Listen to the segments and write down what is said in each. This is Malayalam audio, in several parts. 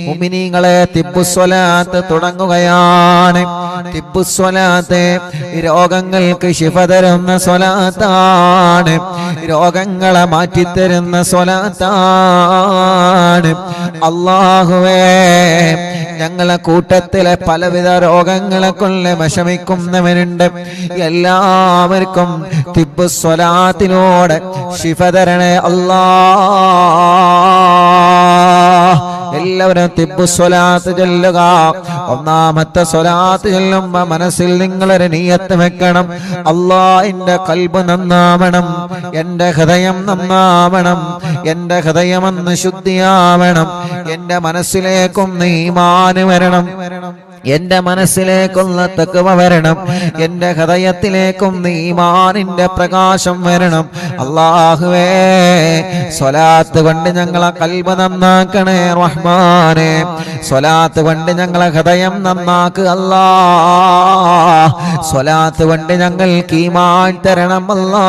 മുഅ്മിനീങ്ങളെ തിബ്ബുസ്വലാത്ത് തുടങ്ങുകയാണ്. തിബ്ബുസ്വലാത്ത് രോഗങ്ങൾക്ക് ശിഫ തരുന്ന സ്വലാത്താണ്, രോഗങ്ങളെ മാറ്റിത്തരുന്ന സ്വലാത്താണ്. അല്ലാഹുവേ, ഞങ്ങളെ കൂട്ടത്തിലെ പലവിധ രോഗങ്ങളെ കൊണ്ട് വിഷമിക്കുന്നവരുണ്ട്. എല്ലാവർക്കും തിബ്ബുസ്വലാത്തിലൂടെ ശിഫ തരണേ അല്ലാഹ്. എല്ലാവരും തിബ്ബുസ്വലാത്ത് ചൊല്ലുക. ഒന്നാമത്തെ സ്വലാത്ത് ചൊല്ലുമ്പോ മനസ്സിൽ നിങ്ങളൊരു നിയ്യത്ത് വെക്കണം. അല്ലാഹ്, എന്റെ ഖൽബ് നന്നാവണം, എന്റെ ഹൃദയം നന്നാവണം, എന്റെ ഹൃദയമെന്ന് ശുദ്ധിയാവണം, എന്റെ മനസ്സിലേക്കും ഈമാൻ വരണം, എന്റെ മനസ്സിലേക്കുള്ള തഖ്വ വരണം, എന്റെ ഹൃദയത്തിലേക്കും ഈമാനിന്റെ പ്രകാശം വരണം. അല്ലാഹുവേ, സ്വലാത്ത് കൊണ്ട് ഞങ്ങളെ ഖൽബ് നന്നാക്കണേ റഹ്മാനേ. സ്വലാത്ത് കൊണ്ട് ഞങ്ങളെ ഹൃദയം നന്നാക്കുക അല്ലാഹ്. സ്വലാത്ത് കൊണ്ട് ഞങ്ങൾക്ക് ഈമാൻ തരണം അല്ലാഹ്.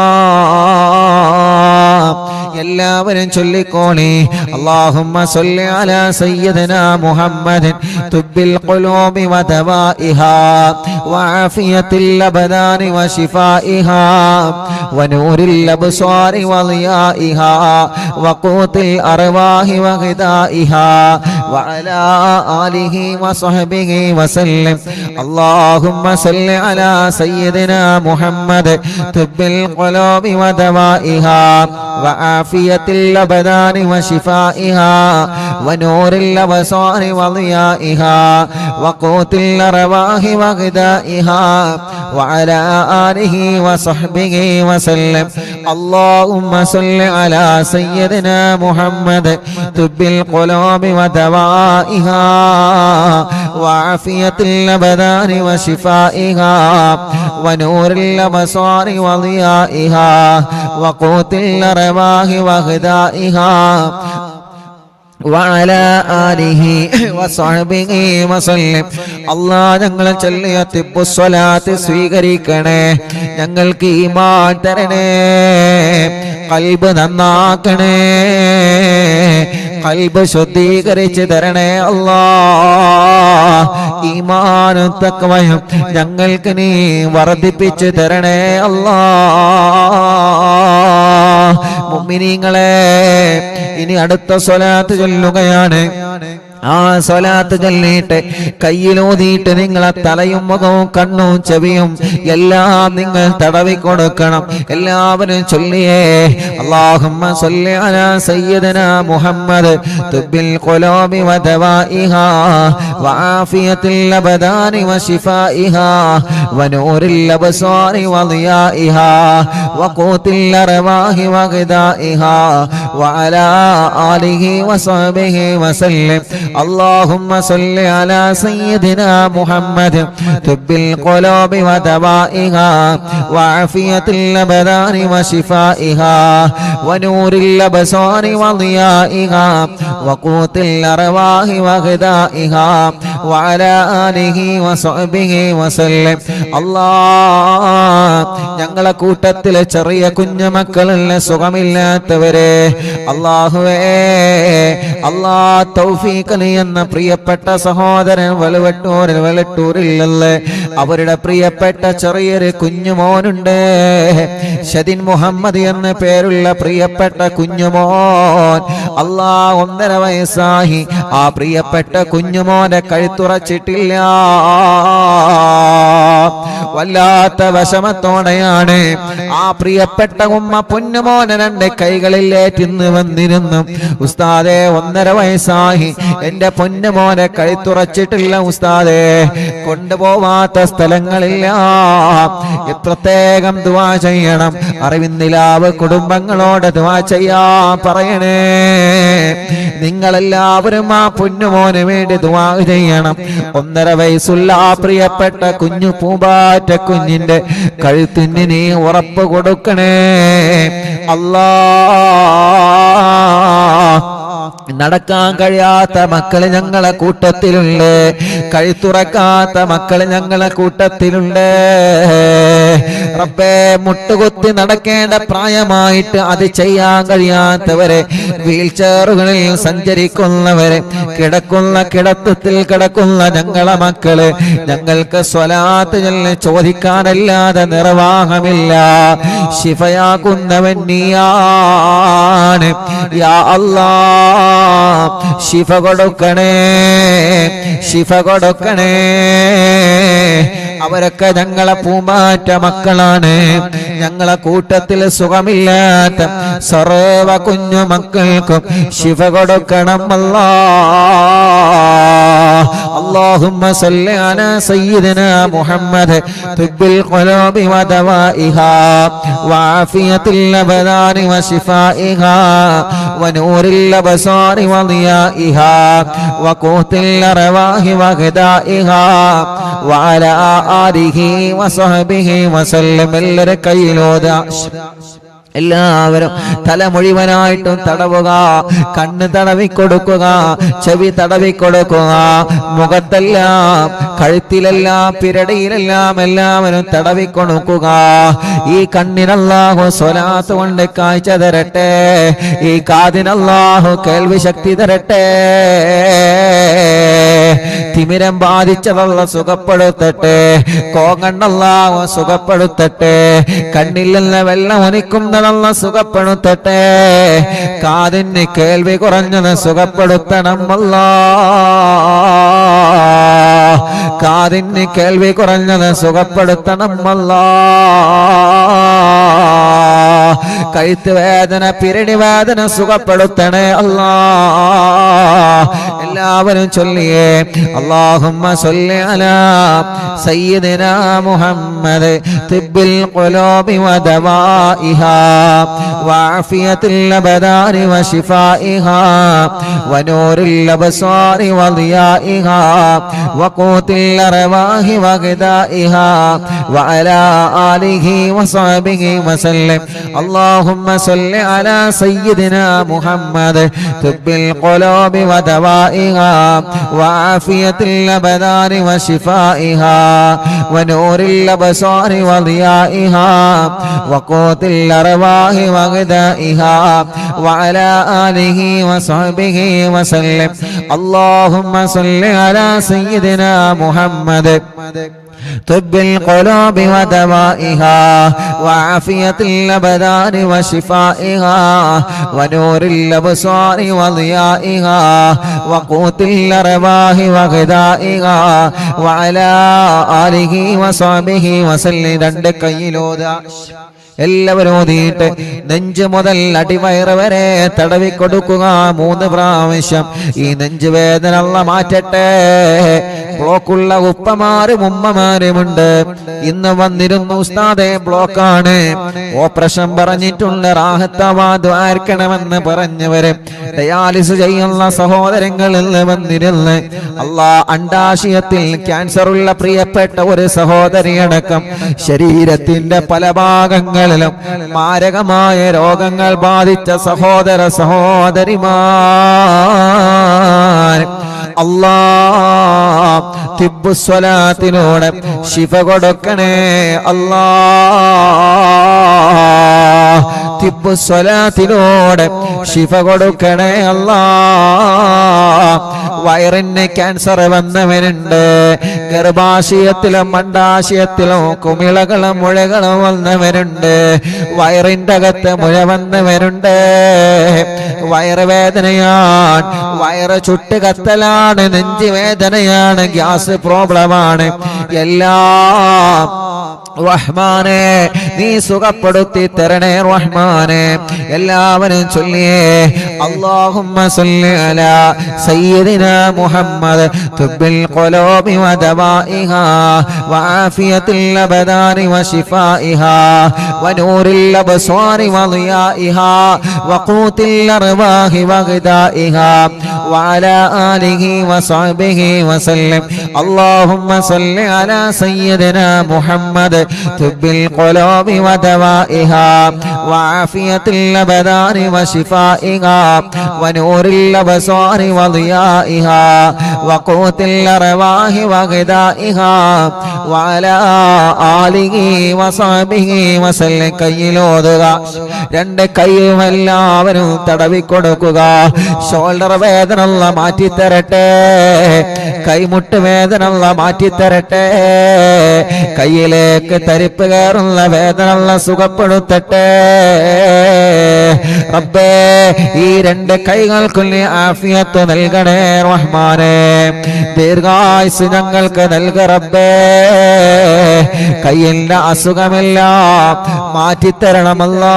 എല്ലാവരും ചൊല്ലിക്കോളി. അല്ലാഹുമ്മ സ്വല്ലി അലാ സയ്യിദിനാ മുഹമ്മദിൻ തുബ്ബിൽ ഖുലൂബി വദവാഇഹാ വആഫിയത്തിൽ അബ്ദാനി വശിഫാഇഹാ വനൂരിൽ അബ്സാരി വളിയാഇഹാ വഖൂത്തിൽ അർവാഹി വഗിദാഇഹാ വഅലാ ആലിഹി വസഹ്ബിഹി വസല്ലം. അല്ലാഹുമ്മ സ്വല്ലി അലാ സയ്യിദിനാ മുഹമ്മദ് തുബ്ബിൽ ഖുലൂബി വദവാഇഹാ وعافية الأبدان وشفائها ونور الأبصار وضيائها وقوت الأرواح وغذائها وعلى آله وصحبه وسلم. اللهم صل على سيدنا محمد طب القلوب ودوائها وعافية الأبدان وشفائها ونور الأبصار وضيائها وقوت الأرواح وغذائها وعلى آله وصحبه وسلم. അല്ലാഹ്, ഞങ്ങൾ ചൊല്ലിയ തിബ്ബുസ്വലാത്ത് സ്വീകരിക്കണേ, ഞങ്ങൾക്ക് ഈമാൻ തരണേ, ഖൽബ് നന്നാക്കണേ, ഖൽബ് ശുദ്ധീകരിച്ച് തരണേ അല്ലാഹ്. ഈമാനും തഖ്വയും ഞങ്ങൾക്ക് നീ വർദ്ധിപ്പിച്ച് തരണേ അല്ലാഹ്. മുഅ്മിനീങ്ങളെ, ഇനി അടുത്ത സ്വലാത്ത് ചൊല്ലുകയാണ്. ആ സ്വലാത്ത് ചൊല്ലിയിട്ട് കയ്യിലൂതിയിട്ട് നിങ്ങളെ തലയും മുഖവും കണ്ണും ചെവിയും എല്ലാം നിങ്ങൾ തടവി കൊടുക്കണം. എല്ലാവരും ചൊല്ലിയേ. അല്ലാഹുമ്മ സ്വല്ലി അലാ സയ്യിദിനാ മുഹമ്മദ് തുബ്ബിൽ ഖുലൂബി വദവാഇഹാ വആഫിയത്തിൽ അബ്ദാനി വശിഫാഇഹാ വനൂരിൽ അബ്സാരി വളിയാഇഹാ വഖൂത്തിൽ അർവാഹി വഗിദാഇഹാ വഅലാ ആലിഹി വസഹ്ബിഹി വസല്ലം. اللهم صل على سيدنا محمد طب القلوب ودوائها وعافية الأبدان وشفائها ونور الأبصار وضيائها وقوت الأرواح وغذائها وعلى آله وصحبه وسلم. الله, ഞങ്ങളെ കൂട്ടത്തിലെ ചെറിയ കുഞ്ഞുമക്കളല്ല സുഖമില്ലാത്തവരെ അല്ലാഹുവേ, അല്ലാഹ് തൗഫീഖ് എന്ന പ്രിയപ്പെട്ട സഹോദരൻ വെളട്ടൂരിലല്ലേ, അവരുടെ പ്രിയപ്പെട്ട ചെറിയൊരു കുഞ്ഞുമോനുണ്ട്. ഷദിൻ മുഹമ്മദ് എന്ന പേരുള്ള പ്രിയപ്പെട്ട കുഞ്ഞുമോൻ. അല്ലാഹ്, 1.5 വയസ്സായി. ആ പ്രിയപ്പെട്ട കുഞ്ഞുമോനെ കഴുത്തുറച്ചിട്ടില്ല. വല്ലാത്ത വിഷമത്തോടെയാണ് ആ പ്രിയപ്പെട്ട ഉമ്മ പൊന്നുമോനെ 2 കൈകളിൽ ഏറ്റിന്ന് വന്നിരുന്നു. ഉസ്താദേ, 1.5 വയസ്സായി, എന്റെ പൊന്നുമോനെ കഴുത്തുറച്ചിട്ടില്ല ഉസ്താദേ, കൊണ്ടുപോവാത്ത സ്ഥലങ്ങളില്ല. പ്രത്യേകം ദുആ ചെയ്യണം. അറിവിന്നിലാവ് കുടുംബങ്ങളോട് ദുആ ചെയ്യാൻ പറയണേ. നിങ്ങളെല്ലാവരും ആ പൊന്നുമോന് വേണ്ടി ദുആ ചെയ്യണം. 1.5 വയസ്സുള്ള ആ പ്രിയപ്പെട്ട കുഞ്ഞു പൂമ്പാറ്റ കുഞ്ഞിന്റെ കഴുത്തിന് നീ ഉറപ്പ് കൊടുക്കണേ അല്ലാഹ്. നടക്കാൻ കഴിയാത്ത മക്കള് ഞങ്ങളെ കൂട്ടത്തിലുണ്ട്, കഴുത്തുറക്കാത്ത മക്കള് ഞങ്ങളെ കൂട്ടത്തിലുണ്ട്. റബ്ബേ, മുട്ടുകുത്തി നടക്കേണ്ട പ്രായമായിട്ട് അത് ചെയ്യാൻ കഴിയാത്തവരെ, വീൽ ചെയറുകളിൽ സഞ്ചരിക്കുന്നവരെ, കിടക്കുന്ന കിടത്തത്തിൽ കിടക്കുന്ന ഞങ്ങളെ മക്കള്, ഞങ്ങൾക്ക് സ്വലാത്ത് ചോദിക്കാനല്ലാതെ നിർവാഹമില്ല. ശിഫയാക്കുന്നവൻ നീയാണ് യാ അല്ലാഹ്. ശിഫ കൊടുക്കണേ, ശിഫ കൊടുക്കണേ. അവരൊക്കെ ഞങ്ങളെ പൂമാറ്റ മക്കളാണ്. ഞങ്ങളെ കൂട്ടത്തിൽ സുഖമില്ലാത്ത സർവ കുഞ്ഞു മക്കൾക്കും ശിഫ കൊടുക്കണം അല്ലാഹ്. اللهم صل على سيدنا محمد طب القلوب ودوائها وعافية الأبدان وشفائها ونور الأبصار وضيائها وقوت الأرواح وغذائها وعلى آله وصحبه وسلم. എല്ലാവരും തല മുഴുവനായിട്ടും തടവുക, കണ്ണ് തടവിക്കൊടുക്കുക, ചെവി തടവിക്കൊടുക്കുക, മുഖത്തെല്ലാം കഴുത്തിലെല്ലാം പിരടിയിലെല്ലാം എല്ലാവരും തടവിക്കൊടുക്കുക. ഈ കണ്ണിനല്ലാഹു സ്വലാത്ത് കൊണ്ട് കാഴ്ച തരട്ടെ, ഈ കാതിനല്ലാഹു കേൾവി ശക്തി തരട്ടെ. തിമിരം ബാധിച്ചതല്ല സുഖപ്പെടുത്തട്ടെ, കോങ്ങണ്ണല്ലാഹു സുഖപ്പെടുത്തട്ടെ. കണ്ണിൽ നിന്ന് വെള്ളം ഒലിക്കുന്നതല്ല സുഖപ്പെടുത്തട്ടെ. കാതിന് കേൾവി കുറഞ്ഞത് സുഖപ്പെടുത്തണം അല്ലാഹ്. കാതിന് കേൾവി കുറഞ്ഞത് സുഖപ്പെടുത്തണം അല്ലാഹ്. കഴുത്ത് വേദന, പിരടി വേദന സുഖപ്പെടുത്തണേ അല്ലാഹ്. എല്ലാവരും ചൊല്ലിയേ اللهم صل على سيدنا محمد طب القلوب ودوائها وعافية الأبدان وشفائها ونور الأبصار وضيائها وقوت الأرواح وغذائها وعلى آله وصحبه وسلم. اللهم صل على سيدنا محمد طب القلوب ودوائها وعافية الأبدان وشفائها ونور الأبصار وضيائها وقوت الأرواح وغذائها وعلى آله وصحبه وسلم. اللهم صل على سيدنا محمد طب القلوب ودوائها وعافية الأبدان وشفائها ونور الأبصار وضيائها وقوت الأرواح وغذائها وعلى آله وصحبه وسلم. രണ്ട് കൈയിലോതാ എല്ലാവരും ഓതിയിട്ട് നെഞ്ച് മുതൽ അടിവയറ് വരെ തടവിക്കൊടുക്കുക 3 പ്രാവശ്യം. ഈ നെഞ്ചുവേദന അല്ലാഹ് മാറ്റട്ടെ. ബ്ലോക്കുള്ള ഉപ്പമാരും ഉമ്മമാരുമുണ്ട്. ഇന്ന് വന്നിരുന്നു ഉസ്താദേ ബ്ലോക്കാണ്, ഓപ്പറേഷൻ പറഞ്ഞിട്ടുണ്ട്, റാഹത്താവാ ദ്വാർക്കണമെന്ന് പറഞ്ഞവര്, ഡയാലിസ് ചെയ്യുന്ന സഹോദരങ്ങളിൽ വന്നിരുന്ന് അല്ലാഹ് അണ്ടാശയത്തിൽ ക്യാൻസർ ഉള്ള പ്രിയപ്പെട്ട ഒരു സഹോദരിയടക്കം ശരീരത്തിന്റെ പല ഭാഗങ്ങളിലും മാരകമായ രോഗങ്ങൾ ബാധിച്ച സഹോദര സഹോദരിമാർ അല്ലാഹ് തിബ്ബുസ്വലാത്തിലൂടെ ശിഫ കൊടുക്കണേ അല്ലാഹ്. തിബ്ബുസ്വലാത്തിലൂടെ ശിഫ കൊടുക്കണേ അല്ലാഹ്. വയറിന് ക്യാൻസർ വന്നവരുണ്ട്, ഗർഭാശയത്തിലും അണ്ടാശയത്തിലും കുമിളകളും മുഴകളും വന്നവരുണ്ട്, വയറിന്റെ അകത്ത് മുഴ വന്നവരുണ്ട്, വയറുവേദനയാണ്, വയറ് ചുട്ട് കത്തലാണ്, നെഞ്ച് വേദനയാണ്, ഗ്യാസ് പ്രോബ്ലമാണ്. എല്ലാം റഹ്മാനെ നീ സുഖപ്പെടുത്തി തരണേ റഹ്മാനെ. എല്ലാവരും ചൊല്ലിയേ അല്ലാഹുമ്മ സല്ലി അലാ സയ്യിദിനാ മുഹമ്മദ് തുബ്ബിൽ ഖുലൂബി വദവാഇഹാ വആഫിയത്തിൽ അബദാനി വശിഫാഇഹാ ونور الأبصار وضيائها وقوت الأرواح وغذائها وعلى آله وصحبه وسلم. اللهم صل على سيدنا محمد طب القلوب ودوائها وعافية الأبدان وشفائها ونور الأبصار وضيائها وقوت الأرواح وغذائها وعلى آله وصحبه وسلم. കയ്യിലോതുക, രണ്ട് കൈയും എല്ലാവരും തടവിക്കൊടുക്കുക. ഷോൾഡർ വേദന അല്ലാഹ് മാറ്റിത്തരട്ടെ, കൈമുട്ട് വേദന അല്ലാഹ് മാറ്റിത്തരട്ടെ, കയ്യിലേക്ക് തരിപ്പ് കയറുന്ന വേദന അല്ലാഹ് സുഖപ്പെടുത്തട്ടെ. റബ്ബേ, ഈ രണ്ട് കൈകൾക്കും നീ ആഫിയത്ത് നൽകണേ റഹ്മാനേ. ദീർഘായുസ് ഞങ്ങൾക്ക് നൽക റബ്ബേ. കയ്യിന്റെ അസുഖമെല്ലാം മാറ്റിത്തരണമല്ലാ.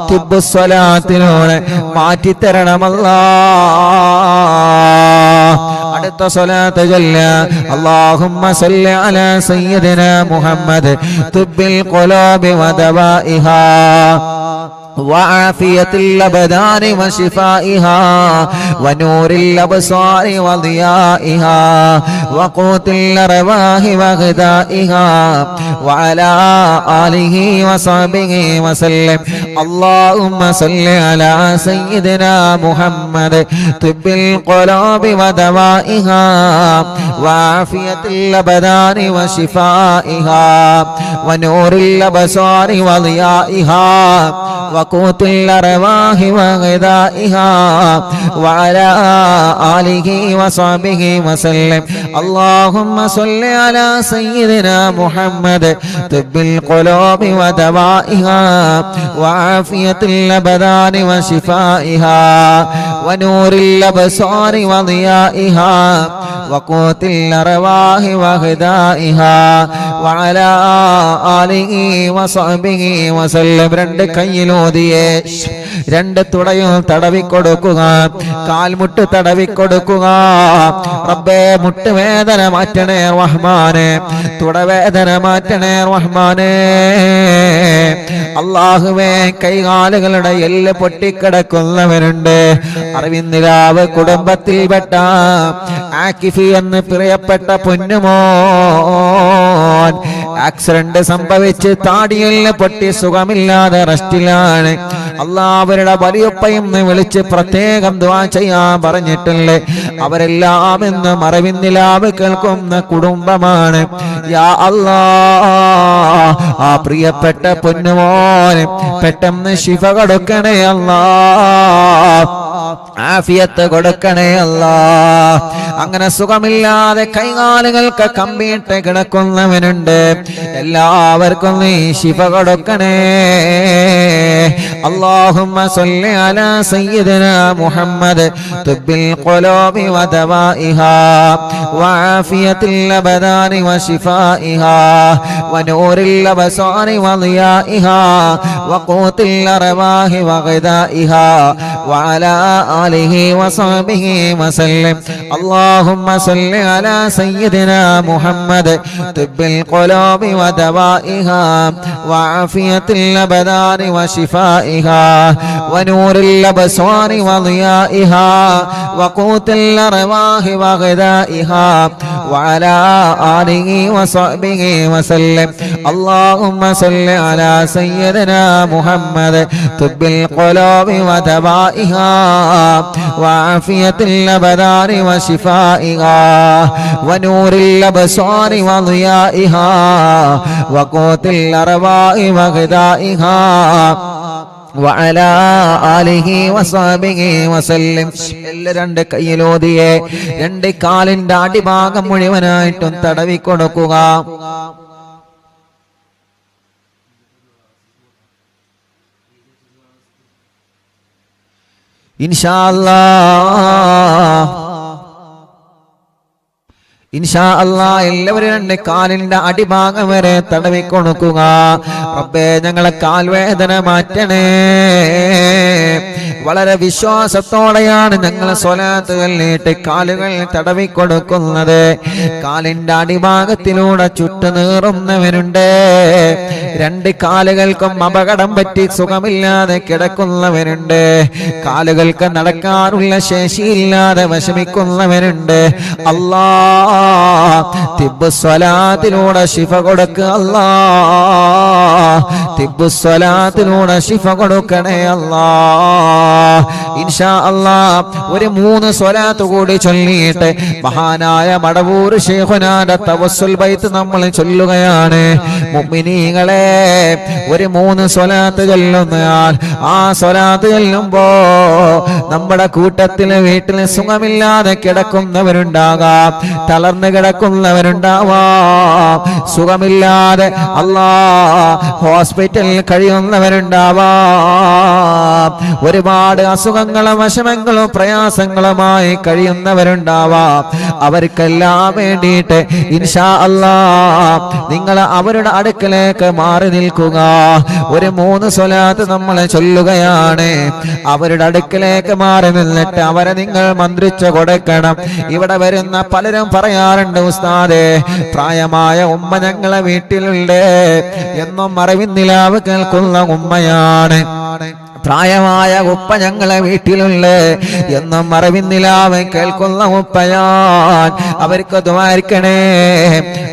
തിബ്ബുസ്വലാത്തിലൂടെ മാറ്റിത്തരണമല്ലാ. അടുത്ത സ്വലാത്ത് ചൊല്ല. അല്ലാഹുമ്മ സല്ലി അലാ സയ്യിദിനാ മുഹമ്മദ് തുബ്ബിൽ ഖുലൂബി വദവാഇഹാ وعافية الأبدان وشفائها ونور الأبصار وضيائها وقوت الأرواح وغذائها وعلى آله وصحبه وسلم. اللهم صل على سيدنا محمد طب القلوب ودوائها وعافية الأبدان وشفائها ونور الأبصار وضيائها وقوت الأرواح وغذائها وعلى آله وصحبه وسلم. اللهم صل على سيدنا محمد طب القلوب ودوائها وعافية الأبدان وشفائها ونور الأبصار وضيائها وقوت الأرواح وغذائها وعلى آله وصحبه وسلم. രണ്ട് കയ്യിലോതിയെ രണ്ട് തുടയും തടവിക്കൊടുക്കുക, കാൽമുട്ട് തടവിക്കൊടുക്കുക. റബ്ബേ, മുട്ടുവേദന മാറ്റണേ റഹ്മാനേ, തുടവേദന മാറ്റണേ റഹ്മാനേ. അല്ലാഹുവേ, കൈകാലുകളുടെ എല്ല് പൊട്ടിക്കിടക്കുന്നവരുണ്ട്. അറിവിന്ദിരാവ് കുടുംബത്തിൽപ്പെട്ട ആക്കിഫി എന്ന് പ്രിയപ്പെട്ട പൊന്നുമോൻ ആക്സിഡന്റ് സംഭവിച്ച് താടിയെല്ല് പൊട്ടി സുഖമില്ലാതെ റെസ്റ്റിലാണ്. അല്ലാഹുവരുടെ വലിയപ്പയും വിളിച്ച് പ്രത്യേകം ദുആ ചെയ്യാൻ പറഞ്ഞിട്ടുണ്ട്. അവരെല്ലാം ഇന്ന് മറവിന്ദിലാവ് കേൾക്കുന്ന കുടുംബമാണ്. യാ അല്ലാഹ്, ആ പ്രിയപ്പെട്ട പൊന്നുമോന് പെട്ടെന്ന് ശിഫ കൊടുക്കണേ അല്ലാഹ്, ആഫിയത്ത് കൊടുക്കണേ അല്ലാഹ്. അങ്ങനെ സുഖമില്ലാതെ കൈകാലുകൾക്ക് കമ്പിയിട്ട് കിടക്കുന്നവനുണ്ട്. എല്ലാവർക്കും നീ ശിഫ കൊടുക്കണേ. اللهم صل على سيدنا محمد طب القلوب ودوائها وعافية الأبدان وشفائها ونور الأبصار وضيائها وقوت الأرواح وغذائها وعلى آله وصحبه وسلم. اللهم صل على سيدنا محمد طب القلوب ودوائها وعافية الأبدان وشفائها ونور الأبصار وضيائها وقوت الأرواح وغذائها وعلى آله وصحبه وسلم. اللهم صل على سيدنا محمد طب القلوب ودوائها وعافية الأبدان وشفائها ونور الأبصار وضيائها وقوت الأرواح وغذائها وعلى آله وصحبه وسلم. രണ്ട് കയ്യിലോതിയെ രണ്ട് കാലിന്റെ അടിഭാഗം മുഴുവനായിട്ടും തടവിക്കൊടുക്കുക. ഇൻഷാ അല്ലാഹ് ഇൻഷാ അല്ലാഹ് എല്ലാവരും രണ്ട് കാലിന്റെ അടിഭാഗം വരെ തടവിക്കൊടുക്കുക. റബ്ബേ, ഞങ്ങളെ കാൽവേദന മാറ്റണേ. വളരെ വിശ്വാസത്തോടെയാണ് ഞങ്ങൾ സ്വലാത്ത് ചൊല്ലിയിട്ട് കാലുകൾ തടവിക്കൊടുക്കുന്നത്. കാലിന്റെ അടിഭാഗത്തിലൂടെ ചുട്ടുനീറുന്നവരുണ്ട്. രണ്ട് കാലുകൾക്കും അപകടം പറ്റി സുഖമില്ലാതെ കിടക്കുന്നവരുണ്ട്. കാലുകൾക്ക് നടക്കാനുള്ള ശേഷിയില്ലാതെ വിഷമിക്കുന്നവരുണ്ട്. അല്ലാ തിബ്ബു സ്വലാത്തിലൂടെ ശിഫ കൊടുക്കുക. അല്ലാ തിബ്ബു സ്വലാത്തിലൂടെ ശിഫ കൊടുക്കണേ അല്ലാ. ഇൻഷാ അല്ലാ ഒരു 3 സ്വലാത്ത് കൂടി ചൊല്ലിയിട്ട് മഹാനായ മടവൂർ ശൈഖുനാന്റെ തവസ്സുൽ ബൈത്ത് നമ്മൾ ചൊല്ലുകയാണ്. മുഅ്മിനീങ്ങളെ, ഒരു 3 സ്വലാത്ത് ചൊല്ലുന്നയാൾ ആ സ്വലാത്ത് ചൊല്ലുമ്പോ നമ്മുടെ കൂട്ടത്തിൽ വീട്ടിൽ സുഖമില്ലാതെ കിടക്കുന്നവരുണ്ടാകാം, തളർന്നു കിടക്കുന്നവരുണ്ടാവാം, സുഖമില്ലാതെ അല്ലാ ഹോസ്പിറ്റലിൽ കഴിയുന്നവരുണ്ടാവാം, ഒരുപാട് അസുഖങ്ങളും വിഷമങ്ങളും പ്രയാസങ്ങളുമായി കഴിയുന്നവരുണ്ടാവാം. അവർക്കെല്ലാം വേണ്ടിയിട്ട് ഇൻഷാ അല്ലാ നിങ്ങൾ അവരുടെ അടുക്കലേക്ക് മാറി നിൽക്കുക. ഒരു 3 സ്വലാത്ത് നമ്മൾ ചൊല്ലുകയാണ്. അവരുടെ അടുക്കലേക്ക് മാറി നിന്നിട്ട് അവരെ നിങ്ങൾ മന്ത്രിച്ചു കൊടുക്കണം. ഇവിടെ വരുന്ന പലരും പറയാറുണ്ട്, ഉസ്താദേ പ്രായമായ ഉമ്മ ഞങ്ങളെ വീട്ടിലുണ്ട്, എന്നും അറിവിന്നിലാവ് കേൾക്കുന്ന ഉമ്മയാണ്. പ്രായമായ ഉപ്പ ഞങ്ങളെ വീട്ടിലുള്ള എന്നും അറിവിന്നിലാവ് കേൾക്കുന്ന ഉപ്പയാൻ. അവർക്ക് ദ്വാരിക്കണേ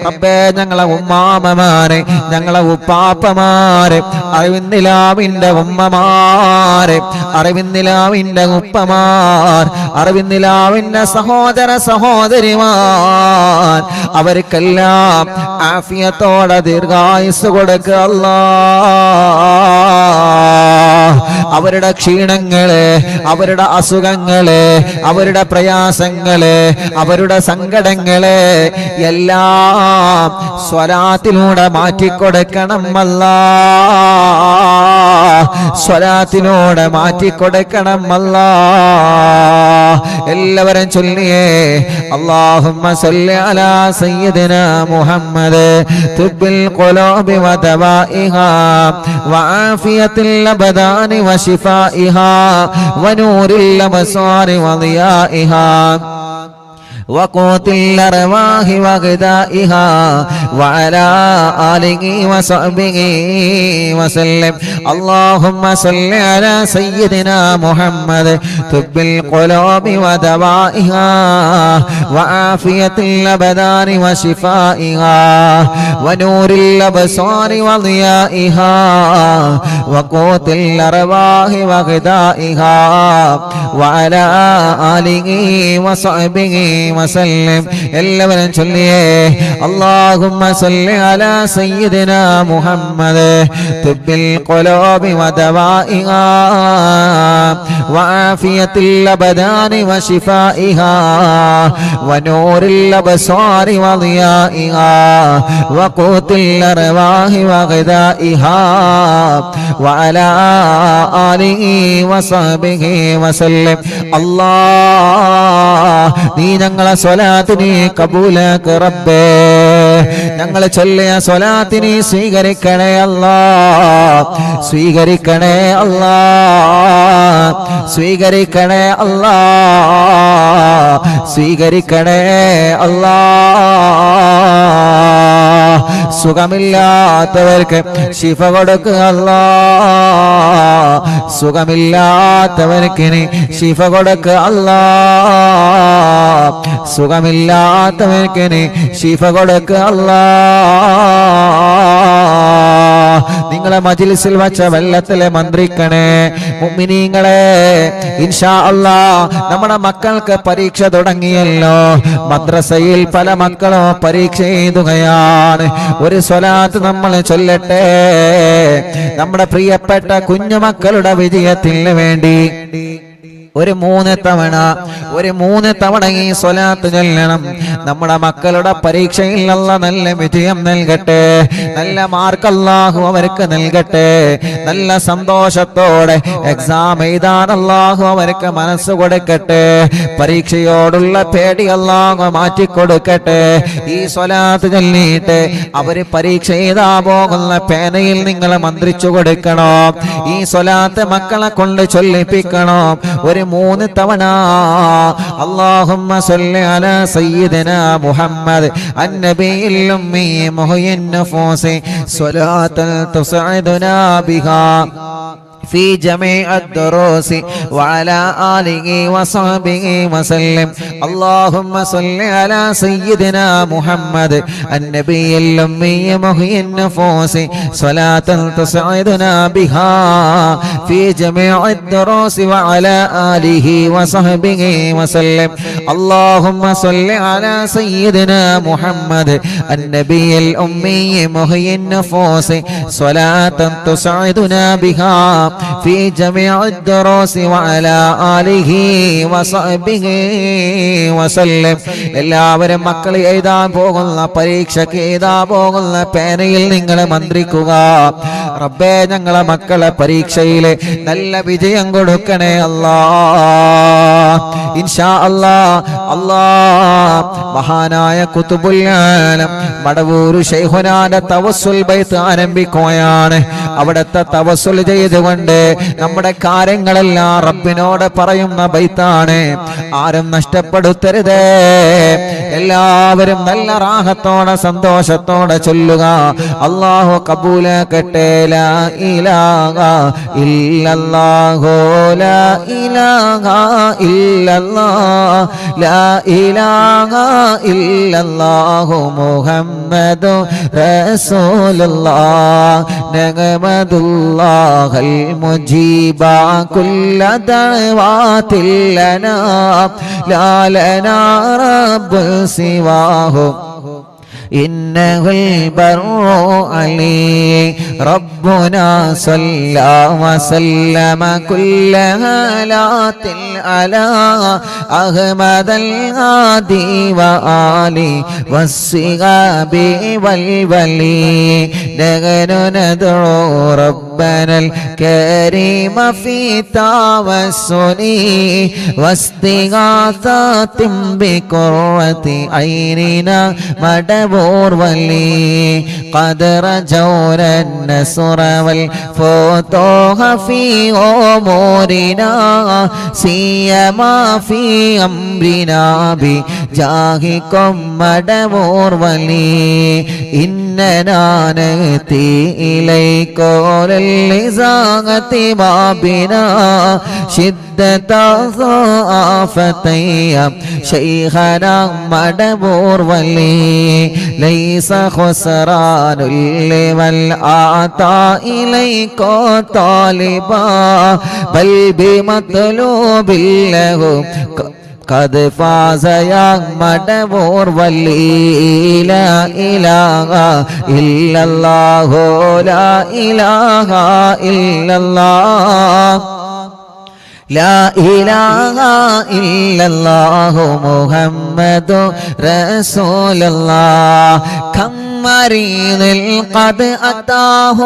റബ്ബേ. ഞങ്ങളെ ഉമ്മാമമാരെ, ഞങ്ങളെ ഉപ്പാപ്പമാരെ, അറിവിന്നിലാവിന്റെ ഉമ്മമാരെ, അറിവിന്നിലാവിന്റെ ഉപ്പമാർ, അറിവിന്നിലാവിന്റെ സഹോദര സഹോദരിമാർ, അവർക്കെല്ലാം ആഫിയത്തോടെ ദീർഘായുസ് കൊടുക്കുക അല്ലാ. അവരുടെ ക്ഷീണങ്ങള്, അവരുടെ അസുഖങ്ങള്, അവരുടെ പ്രയാസങ്ങള്, അവരുടെ സങ്കടങ്ങള് എല്ലാം സ്വലാത്തിലൂടെ മാറ്റിക്കൊടുക്കണം അല്ലാ. സ്വലാത്തിലൂടെ മാറ്റിക്കൊടുക്കണം അല്ലാ. എല്ലാവരും ചൊല്ലിയേ അല്ലാഹുമ്മ സല്ലി അലാ സയ്യിദിനാ മുഹമ്മദ് തുബ്ബിൽ ഖുലൂബി വദവാഇഹാ വആഫിയത്തിൽ അബദാനി വശിഫാഇഹാ വനൂരിൽ അബ്സാരി വദിയാഇഹാ وقوت الأرواح وغذائها وعلى آله وصحبه وسلم. اللهم صل على سيدنا محمد طب القلوب ودوائها وعافية الأبدان وشفائها ونور الأبصار وضيائها وقوت الأرواح وغذائها وعلى آله وصحبه وسلم. എല്ലാവരും ചൊല്ലിയേ اللهم صل على سيدنا محمد طب القلوب ودوائها وعافية الأبدان وشفائها ونور الأبصار وضيائها وقوت الأرواح وغذائها وعلى آله وصحبه وسلم. الله നീ ഞങ്ങളെ സ്വലാത്തിനെ കബൂലാക്ക് റബ്ബേ. ഞങ്ങൾ ചൊല്ലിയ സ്വലാത്തിനെ സ്വീകരിക്കണേ അല്ലാ, സ്വീകരിക്കണേ അല്ലാ, സ്വീകരിക്കണേ അല്ലാ, സ്വീകരിക്കണേ അല്ലാ. സുഖമില്ലാത്തവർക്ക് ശിഫ കൊടുക്കുക അല്ലാ, സുഖമില്ലാത്തവർക്ക് ശിഫ കൊടുക്കുക അല്ലാ, സുഖമില്ലാത്തവർക്ക് ശിഫ കൊടുക്കുക അല്ലാ. നിങ്ങളെ മജ്ലിസിൽ വച്ച വെള്ളത്തിലെ മന്ത്രിക്കണേ മുഅ്മിനീങ്ങളെ. ഇൻഷാ അല്ലാഹ് നമ്മുടെ മക്കൾക്ക് പരീക്ഷ തുടങ്ങിയല്ലോ. മദ്രസയിൽ പല മക്കളും പരീക്ഷ എഴുതുകയാണ്. ഒരു സ്വലാത്ത് നമ്മൾ ചൊല്ലട്ടെ നമ്മുടെ പ്രിയപ്പെട്ട കുഞ്ഞുമക്കളുടെ വിജയത്തിന് വേണ്ടി. ഒരു 3 തവണ ഈ സ്വലാത്ത് ചൊല്ലണം. നമ്മുടെ മക്കളുടെ പരീക്ഷയിൽ അല്ലാഹ് നല്ല വിജയം നൽകട്ടെ, നല്ല മാർക്ക് അല്ലാഹു അവർക്ക് നൽകട്ടെ, നല്ല സന്തോഷത്തോടെ എക്സാം എഴുതാൻ അല്ലാഹു അവർക്ക് മനസ്സ് കൊടുക്കട്ടെ, പരീക്ഷയോടുള്ള പേടി അല്ലാഹു മാറ്റിക്കൊടുക്കട്ടെ. ഈ സ്വലാത്ത് ചൊല്ലിയിട്ട് അവര് പരീക്ഷ എഴുതാ പോകുന്ന പേനയിൽ നിങ്ങൾ മന്ത്രിച്ചു കൊടുക്കണം. ഈ സ്വലാത്ത് മക്കളെ കൊണ്ട് ചൊല്ലിപ്പിക്കണം. ഒരു 3 തവണ അല്ലാഹുമ്മ സ്വല്ലി അലാ സയ്യിദിനാ മുഹമ്മദ് അന്നബിയിൽ ഉമ്മി മുഹയ്യിൻ നഫൂസി സ്വലാത്തൻ തുസ്ഇദുനാ ബിഹാ في جميع الدروس وعلى آله وصحبه وسلم. اللهم صل على سيدنا محمد النبي الأمي محيي النفوس صلاة تسعدنا بها في جميع الدروس وعلى آله وصحبه وسلم. اللهم صل على سيدنا محمد النبي الأمي محيي النفوس صلاة تسعدنا بها في جميع الدروس وعلى آله وصحبه وسلم. എല്ലാവരും മക്കൾ എഴുതാൻ പോകുന്ന പരീക്ഷയ്ക്ക് എഴുതാൻ പോകുന്ന പേനയിൽ നിങ്ങൾ മന്ത്രിക്കുക. റബ്ബേ, ഞങ്ങളെ മക്കളെ പരീക്ഷയിൽ നല്ല വിജയം കൊടുക്കണേ അല്ലാഹ്. ഇൻഷാ അല്ലാഹ്. അല്ലാഹ് മഹാനായ ഖുതുബുൽ ആലം മടവൂർ ശൈഖുനാന്റെ തവസ്സുൽ ബൈത്ത് ആരംഭിക്കുകയാണ്. അവിടുത്തെ തവസ്സുൽ ചെയ്തുകൊണ്ട് നമ്മുടെ കാര്യങ്ങളെല്ലാം റബ്ബിനോട് പറയുന്ന ബൈത്താണ്. ആരും നഷ്ടപ്പെടുത്തരുതേ. എല്ലാവരും നല്ല റാഹത്തോടെ സന്തോഷത്തോടെ ചൊല്ലുക. അല്ലാഹു കബൂലാക്കട്ടെ. ലാ ഇലാഹ ഇല്ലല്ലാഹു ലാ ഇലാഹ ഇല്ലല്ലാഹ് ലാ ഇലാഹ ഇല്ലല്ലാഹു മുഹമ്മദു റസൂലുള്ളാഹ് നഹ്മദുല്ലാഹൽ മുജീബ കുല്ല ദഅവാതിൽ ലനാ ലാ ലനാ റബ്ബു സിവാഹു إنه البر علي ربنا صلى وسلم كل هالات على أحمد الهادي وآله والصحاب والولي نحن ندعو ربنا الكريم في توسل واستغاثة بقرة عيننا مدبور ولي قد رجونا النصر والفتوح في أمورنا سيما في أمرنا بجاهكم مدبور ولي إننا نأتي إليك للإزاغة بابنا شدة ضعافتي شيخنا مدبور ولي ليس خسران لمن أعطى إليك طالبا بل بمطلوب له قد فاز يا مدبور ولي لا إله إلا الله لا إله إلا الله لا إله إلا الله محمد رسول الله كم مريض قد أتاه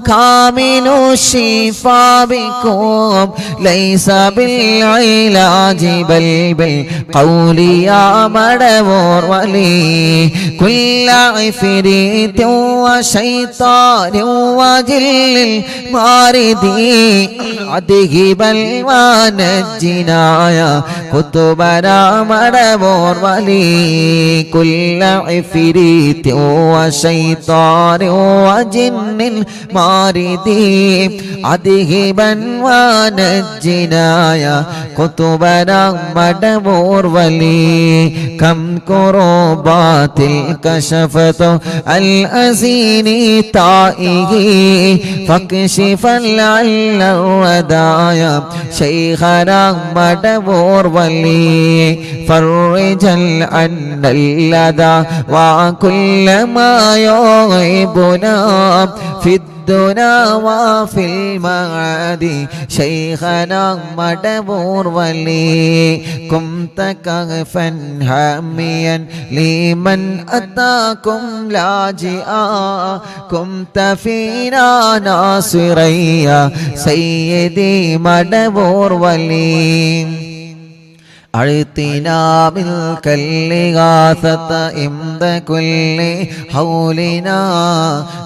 كامل الشفاء بكم ليس بالعلاج بل بالقول يا مدبور ولي كل عفريت وشيطان وجل الماردي أذهب ونجنا يا كتبنا مدبور ولي كل عفريت وشيطان وجن ماردي أذهبا ونجنا يا كتبنا مدبور ولي كم كربات كشفت الأزين تائه فاكشفا لعل الردايا شيخنا مدبور ولي فرجا عن اللدى وكل ما يغيبنا في الدنا وفي المعاد شيخنا مدبور ولي كنت كهفا حاميا لمن أتاكم لاجئا كنت فينا ناصريا سيدي مدبور ولي أعطنا ملك الإغاثة عند كل حولنا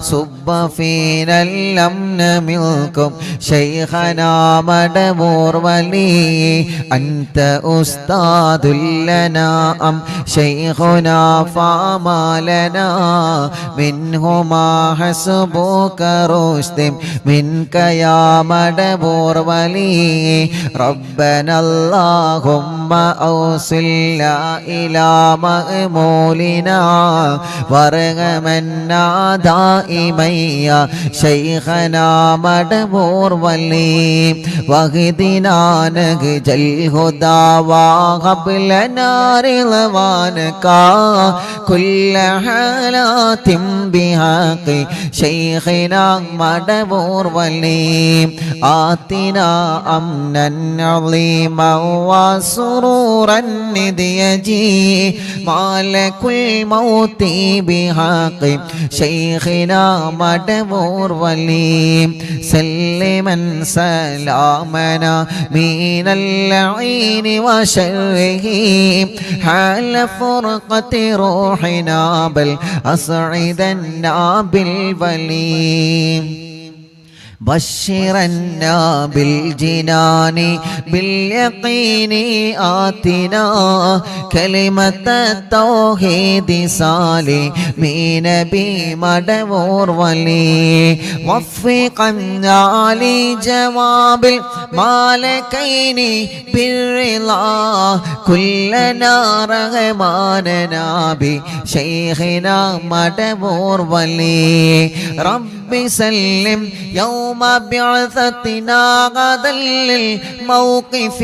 صب فينا الأمن منكم شيخنا مدبور ولي أنت أستاذ لنا أم شيخنا فما لنا منهما حسبك رشد منك يا مدبور ولي ربنا اللهم أوصلنا إلى مأمولنا وارغمنا دائما يا شيخنا مدبور ولي واهدنا نهج الهدى وهب لنا رضوانك كل حالات بحق شيخنا مدبور ولي آتنا أمنا عظيما وسرورا نديجي مالك الموت بحق شيخنا مدبور ولي سلما سلامنا من اللعين وشره حال فرقة روحنا بل أسعدنا بالولي بشرنا بالجنان باليقين آتنا كلمة التوحيد سالمين بمدبور ولي وفقنا لجواب المالكين بالرضا كلنا رغماننا بشيخنا مدبور ولي رب سلم يوم بعثتنا غدا للموقف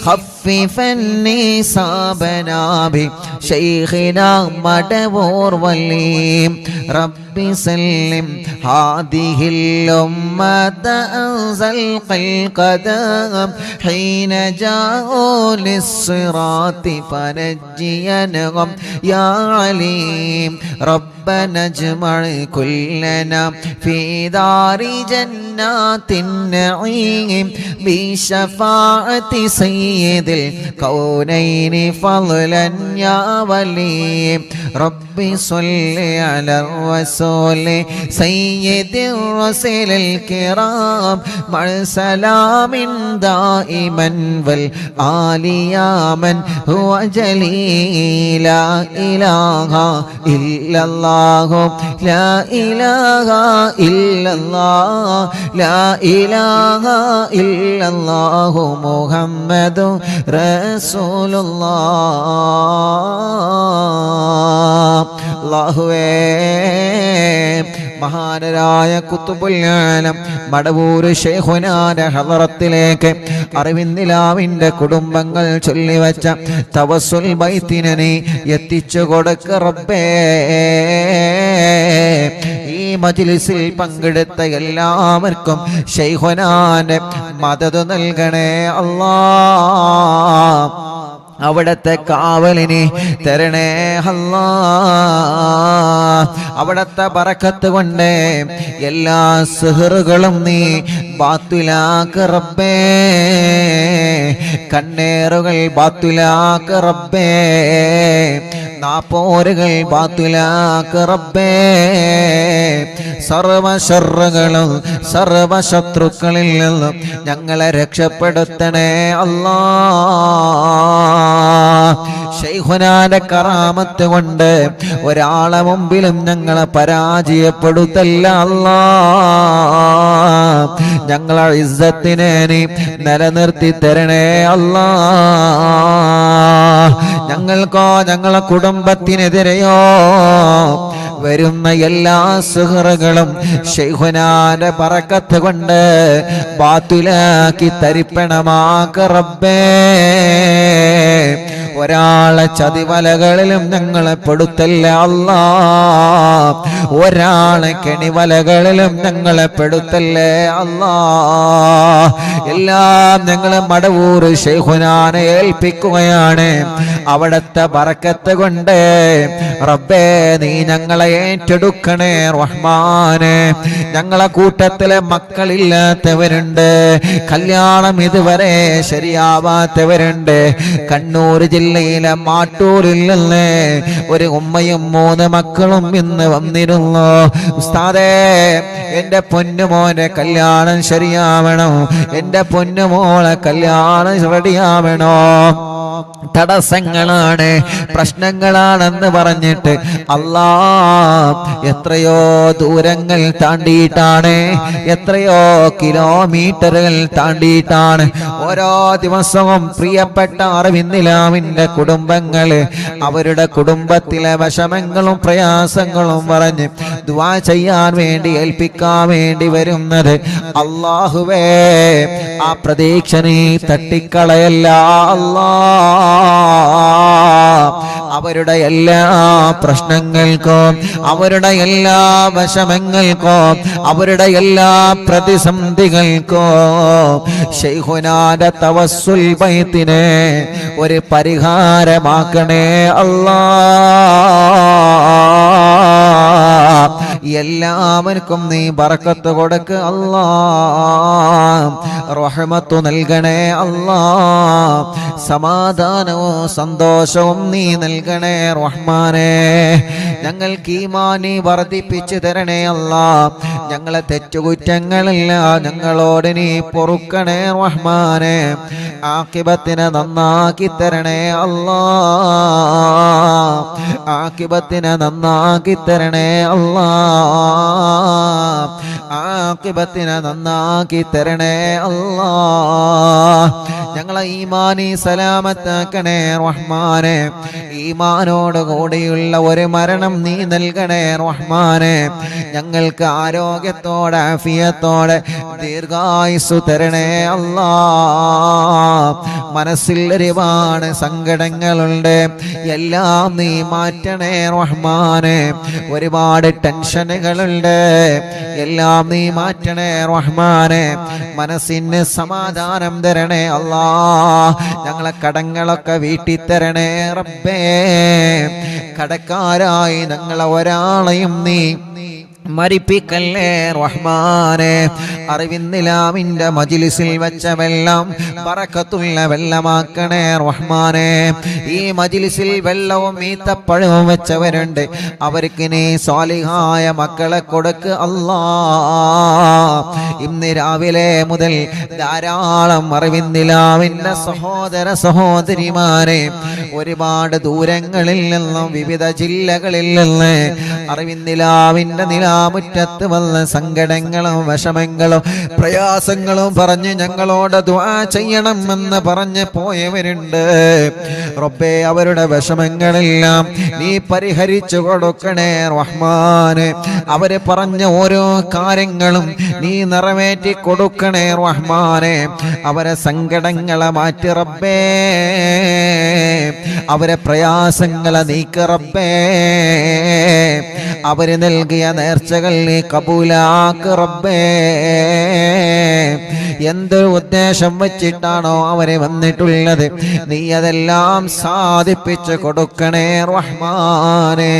خففا نصابنا بشيخنا مدبور ولي رب سلم هذه الأمة أنزل القدم حين جاءوا للصراط فنجينهم يا عليم ربنا اجمع كلنا في دار جنات النعيم بشفاعة سيد الكونين فضلا يا ولي رب صل على الرسول سيد الرسل الكرام مع سلام دائما والآل يا من هو جليل لا إله إلا الله لا إله إلا الله لا إله إلا الله محمد رسول الله മഹാനരായ ഖുതുബുൽ ആലം മടവൂർ ശൈഖുനാന്റെ ഹളറത്തിലേക്ക് അറിവിന്ദിലാവിന്റെ കുടുംബങ്ങൾ ചൊല്ലിവച്ച തവസ്സുൽ ബൈത്തിനെ എത്തിച്ചു കൊടുക്ക റബ്ബേ ഈ മജ്ലിസിൽ പങ്കെടുത്ത എല്ലാവർക്കും ശൈഖുനാന്റെ മദദ് നൽകണേ അല്ലാഹ് അവിടത്തെ കാവലിനെ തരണേ അല്ലാഹ് അവിടത്തെ ബറക്കത്ത് കൊണ്ട് എല്ലാ സിഹറുകളും നീ ബാത്തിലാക്ക് റബ്ബേ കണ്ണേറുകൾ ബാത്തിലാക്ക് റബ്ബേ നാപ്പോരുകൾ ബാത്തിലാക്ക് റബ്ബേ സർവ ശർറുകളും സർവ ശത്രുക്കളിൽ നിന്നും ഞങ്ങളെ രക്ഷപ്പെടുത്തണേ അല്ലാഹ് ശൈഖുനാന്റെ കറാമത്ത് കൊണ്ട് ഒരാളെ മുമ്പിലും ഞങ്ങളെ പരാജയപ്പെടുത്തല്ല അല്ലാഹ് ഞങ്ങളെ ഇസ്സത്തിനെ നീ നിലനിർത്തി തരണേ അല്ലാഹ് ഞങ്ങൾക്കോ ഞങ്ങളെ കുടുംബത്തിനെതിരെയോ വരുന്ന എല്ലാ സുഹൃകളും ശൈഖുനാന്റെ ബറക്കത്ത് കൊണ്ട് ബാത്തിലാക്കി തരിപ്പണമാക്ക റബ്ബേ ഒരാളെ ചതിവലകളിലും ഞങ്ങളെ പെടുത്തല്ല അല്ലാ. ഒരാളെ കെണിവലകളിലും ഞങ്ങളെ പെടുത്തല്ലേ അല്ലാ. എല്ലാം ഞങ്ങളെ മടവൂർ ശൈഖുനാനെ ഏൽപ്പിക്കുകയാണ്. അവിടത്തെ ബറക്കത്ത് കൊണ്ട് റബ്ബേ നീ ഞങ്ങളെ ഏറ്റെടുക്കണേ റഹ്മാനെ. ഞങ്ങളെ കൂട്ടത്തിലെ മക്കളില്ലാത്തവരുണ്ട്, കല്യാണം ഇതുവരെ ശരിയാവാത്തവരുണ്ട്. കണ്ണൂർ ജില്ലയിലെ മാട്ടൂരിൽ നിന്ന് ഒരു ഉമ്മയും 3 മക്കളും ഇന്ന് വന്നിരുന്നു. ഉസ്താദേ, എന്റെ പൊന്നുമോനെ കല്യാണം ശരിയാവണം, എന്റെ പൊന്നുമോളെ കല്യാണം റെഡിയാവണോ. തടസ്സങ്ങളാണ്, പ്രശ്നങ്ങളാണെന്ന് പറഞ്ഞിട്ട് അല്ലാ എത്രയോ ദൂരങ്ങൾ താണ്ടിയിട്ടാണ്, എത്രയോ കിലോമീറ്ററുകൾ താണ്ടിയിട്ടാണ് ഓരോ ദിവസവും പ്രിയപ്പെട്ട അറിവിന്നിലാവിന്റെ കുടുംബങ്ങള് അവരുടെ കുടുംബത്തിലെ വിഷമങ്ങളും പ്രയാസങ്ങളും പറഞ്ഞ് ദുആ ചെയ്യാൻ വേണ്ടി ഏൽപ്പിക്കാൻ വേണ്ടി വരുന്നത്. അല്ലാഹുവേ, ആ പ്രതീക്ഷ നീ തട്ടിക്കളയല്ല അല്ലാ. അവരുടെ എല്ലാ പ്രശ്നങ്ങൾക്കും, അവരുടെ എല്ലാ വിഷമങ്ങൾക്കും, അവരുടെ എല്ലാ പ്രതിസന്ധികൾക്കും ശൈഖുനാന്റെ തവസ്സുൽ ബൈത്തിനെ ഒരു പരിഹാരമാക്കണേ അല്ലാ. എല്ലാവർക്കും നീ ബറക്കത്ത് കൊടുക്ക് അല്ലാ. റഹ്മത്ത് നൽകണേ അല്ലാ. സമാധാനവും സന്തോഷവും നീ നൽകണേ റഹ്മാനേ. ഞങ്ങൾക്ക് ഈമാനി വർദ്ധിപ്പിച്ചു തരണേ അല്ലാ. ഞങ്ങളെ തെറ്റുകുറ്റങ്ങളെല്ലാം ഞങ്ങളോട് നീ പൊറുക്കണേ റഹ്മാനേ. ആഖിബത്തിനെ നന്നാക്കി തരണേ അല്ലാ. ആഖിബത്തിനെ നന്നാക്കി തരണേ അല്ലാ. ആഖിബത്തിനെ നന്നാക്കി തരണേ അല്ലാ. ഞങ്ങളെ ഈമാനി സലാമത്താക്കണേ റഹ്മാനേ. ഈമാനോട് കൂടിയുള്ള ഒരു മരണം നീ നൽകണേ റഹ്മാനേ. ഞങ്ങൾക്ക് ആരോഗ്യത്തോടെ ആഫിയത്തോടെ ദീർഘായുസ്സു തരണേ അല്ലാ. മനസ്സിൽ ഒരുപാട് സങ്കടങ്ങളുണ്ട്, എല്ലാം നീ മാറ്റണേ റഹ്മാനേ. ഒരുപാട് ടെൻഷനുകളുണ്ട്, എല്ലാം നീ മാറ്റണേ റഹ്മാനേ. മനസ്സിന് സമാധാനം തരണേ അല്ലാ. ഞങ്ങളെ കടങ്ങളൊക്കെ വീട്ടി തരണേ റബ്ബേ. കടക്കാരായി ഞങ്ങളെ ഒരാളെയും നീ മരിപ്പിക്കല്ലേ റഹ്മാനേ. അറിവിന്നിലാമിന്റെ മജ്ലിസിൽ വെച്ച വെള്ളം ബറക്കത്തുള്ള വെള്ളമാക്കണേ റഹ്മാനേ. ഈ മജ്ലിസിൽ വെള്ളവും ഈത്തപ്പഴവും വെച്ചവരുണ്ട്, അവർക്ക് നീ സ്വാലിഹായ മക്കളെ കൊടുക്ക് അല്ലാ. ഇന്ന് രാവിലെ മുതൽ ധാരാളം അറിവിന്നിലാമിന്റെ സഹോദര സഹോദരിമാരെ ഒരുപാട് ദൂരങ്ങളിൽ നിന്നും വിവിധ ജില്ലകളിൽ നിന്ന് അറിവിന്നിലാവിന്റെ മുറ്റത്ത് വന്ന സങ്കടങ്ങളും വിഷമങ്ങളും പ്രയാസങ്ങളും പറഞ്ഞ് ഞങ്ങളോട് ദുആ ചെയ്യണമെന്ന് പറഞ്ഞ് പോയവരുണ്ട്. റബ്ബേ, അവരുടെ വിഷമങ്ങളെല്ലാം നീ പരിഹരിച്ചു കൊടുക്കണേ റഹ്മാനെ. അവര് പറഞ്ഞ ഓരോ കാര്യങ്ങളും നീ നിറവേറ്റി കൊടുക്കണേ റഹ്മാനെ. അവരെ സങ്കടങ്ങളെ മാറ്റി റബ്ബേ, അവരെ പ്രയാസങ്ങളെ നീക്ക് റബ്ബേ. അവര് നൽകിയ നേർച്ചകൾ നീ കബൂലാക്ക് റബ്ബേ. എന്ത് ഉദ്ദേശം വെച്ചിട്ടാണോ അവരെ വന്നിട്ടുള്ളത്, നീ അതെല്ലാം സാധിപ്പിച്ചു കൊടുക്കണേ റഹ്മാനേ.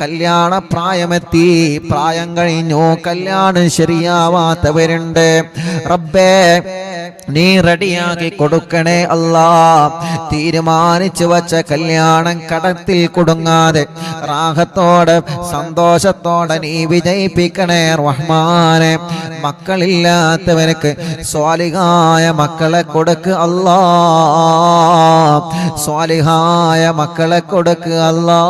കല്യാണ പ്രായമെത്തി, പ്രായം കഴിഞ്ഞു, കല്യാണം ശരിയാവാത്തവരുണ്ട്. റബ്ബേ, നീ റെഡിയാക്കി കൊടുക്കണേ അല്ലാ. തീരുമാനിച്ചു വച്ച കല്യാണം കടത്തിൽ കുടുങ്ങാതെ റാഹത്തോടെ സന്തോഷത്തോടെ നീ വിജയിപ്പിക്കണേ റഹ്മാനെ. മക്കളില്ലാത്തവർക്ക് സ്വാലിഹായ മക്കളെ കൊടുക്ക് അല്ലാ. സ്വാലിഹായ മക്കളെ കൊടുക്ക് അല്ലാ.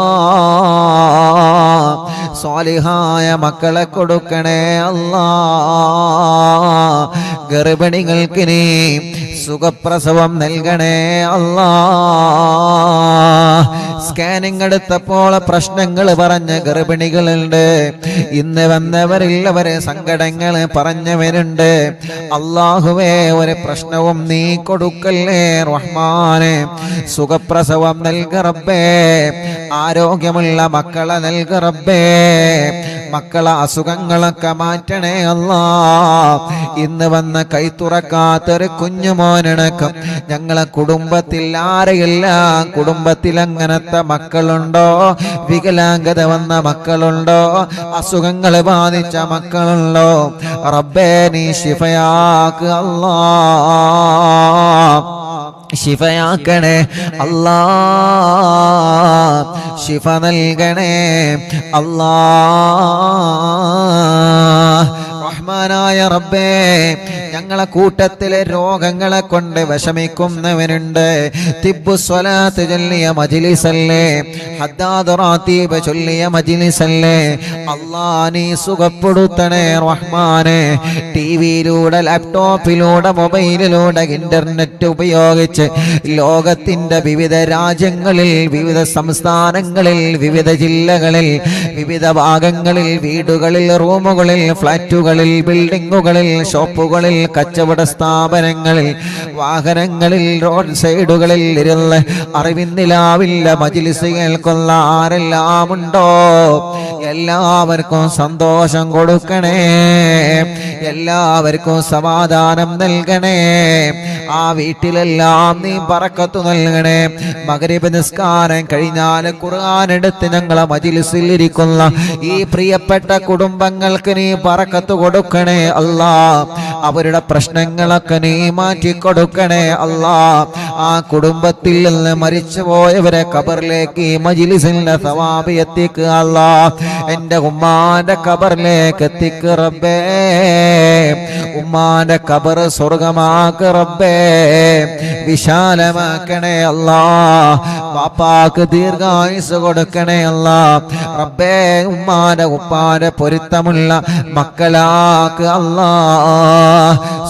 സ്വാലിഹായ മക്കളെ കൊടുക്കണേ അല്ലാ. ഗർഭിണികൾക്ക് നീ സുഖപ്രസവം നൽകണേ അല്ലാ. സ്കാനിങ് എടുത്തപ്പോൾ പ്രശ്നങ്ങൾ പറഞ്ഞ ഗർഭിണികളുണ്ട്. ഇന്ന് വന്നവരില്ലവരെ സങ്കടങ്ങൾ പറഞ്ഞവരുണ്ട്. അല്ലാഹുവേ, ഒരു പ്രശ്നവും നീ കൊടുക്കല്ലേ റഹ്മാനെ. സുഖപ്രസവം നൽക റബ്ബേ, ആരോഗ്യമുള്ള മക്കളെ നൽക റബ്ബേ, മക്കളെ അസുഖങ്ങളൊക്കെ മാറ്റണേ അല്ലാ. ഇന്ന് വന്ന കൈ തുറക്കാത്തൊരു കുഞ്ഞുമോനടക്കം ഞങ്ങളെ കുടുംബത്തിൽ ആരെയെല്ലാം കുടുംബത്തിൽ അങ്ങനത്തെ മക്കളുണ്ടോ, വികലാംഗത വന്ന മക്കളുണ്ടോ, അസുഖങ്ങൾ ബാധിച്ച മക്കളുണ്ടോ, റബ്ബേ നീ ശിഫയാക്ക് അല്ലാ, ശിഫയാക്കണേ അല്ലാ, ശിഫ നൽകണേ അല്ലാ. റഹ്മാനായ റബ്ബേ, ഞങ്ങളെ കൂട്ടത്തിലെ രോഗങ്ങളെ കൊണ്ട് വിഷമിക്കുന്നവനുണ്ട്. തിബ്ബു സ്വലാത്ത് ചൊല്ലിയ മജ്ലിസല്ലേ, ഹദ്ദാദ് റാത്തീബ് ചൊല്ലിയ മജ്ലിസല്ലേ, അല്ലാ നീ സുഖപ്പെടുത്തണേ റഹ്മാനെ. ടിവിയിലൂടെ, ലാപ്ടോപ്പിലൂടെ, മൊബൈലിലൂടെ, ഇന്റർനെറ്റ് ഉപയോഗിച്ച് ലോകത്തിന്റെ വിവിധ രാജ്യങ്ങളിൽ, വിവിധ സംസ്ഥാനങ്ങളിൽ, വിവിധ ജില്ലകളിൽ, വിവിധ ഭാഗങ്ങളിൽ, വീടുകളിൽ, റൂമുകളിൽ, ഫ്ലാറ്റുകളിൽ, ബിൽഡിങ്ങുകളിൽ, ഷോപ്പുകളിൽ, കച്ചവട സ്ഥാപനങ്ങളിൽ, വാഹനങ്ങളിൽ, റോഡ് സൈഡുകളിൽ ഇരുന്ന് അറിവിന്നിലാവില്ല മജ്ലിസ് കേൾക്കുന്ന ആരെല്ലാം ഉണ്ടോ എല്ലാവർക്കും സന്തോഷം കൊടുക്കണേ, എല്ലാവർക്കും സമാധാനം നൽകണേ. ആ വീട്ടിലെല്ലാം നീ ബറക്കത്ത് നൽകണേ. മഗ്രിബ് നിസ്കാരം കഴിഞ്ഞാൽ ഖുർആൻ എടുത്ത് ഞങ്ങളെ മജ്ലിസിൽ ഇരിക്കുന്ന ഈ പ്രിയപ്പെട്ട കുടുംബങ്ങൾക്ക് നീ ബറക്കത്ത് കൊടുക്കണേ അല്ലാ. അവരുടെ പ്രശ്നങ്ങളൊക്കെ നീ മാറ്റി കൊടുക്കണേ അല്ലാ. ആ കുടുംബത്തിൽ നിന്ന് മരിച്ചുപോയവരെ ഖബറിലേക്ക് ഈ മജ്ലിസിന്റെ സവാബ് എത്തിക്കുക അല്ലാ. എൻ്റെ ഉമ്മാന്റെ ഖബറിലേക്ക് എത്തിക്കുക റബ്ബേ, ഉമ്മാന്റെ ഖബർ സ്വർഗമാക്ക് റബ്ബേ, വിശാലമാക്കണേ അല്ലാ. പാപ്പാക്ക് ദീർഘായുസ് കൊടുക്കണേ അല്ലാ റബ്ബേ. ഉമ്മാന്റെ ഉപ്പാന്റെ പൊരുത്തമുള്ള മക്കളാക്ക് അല്ലാ.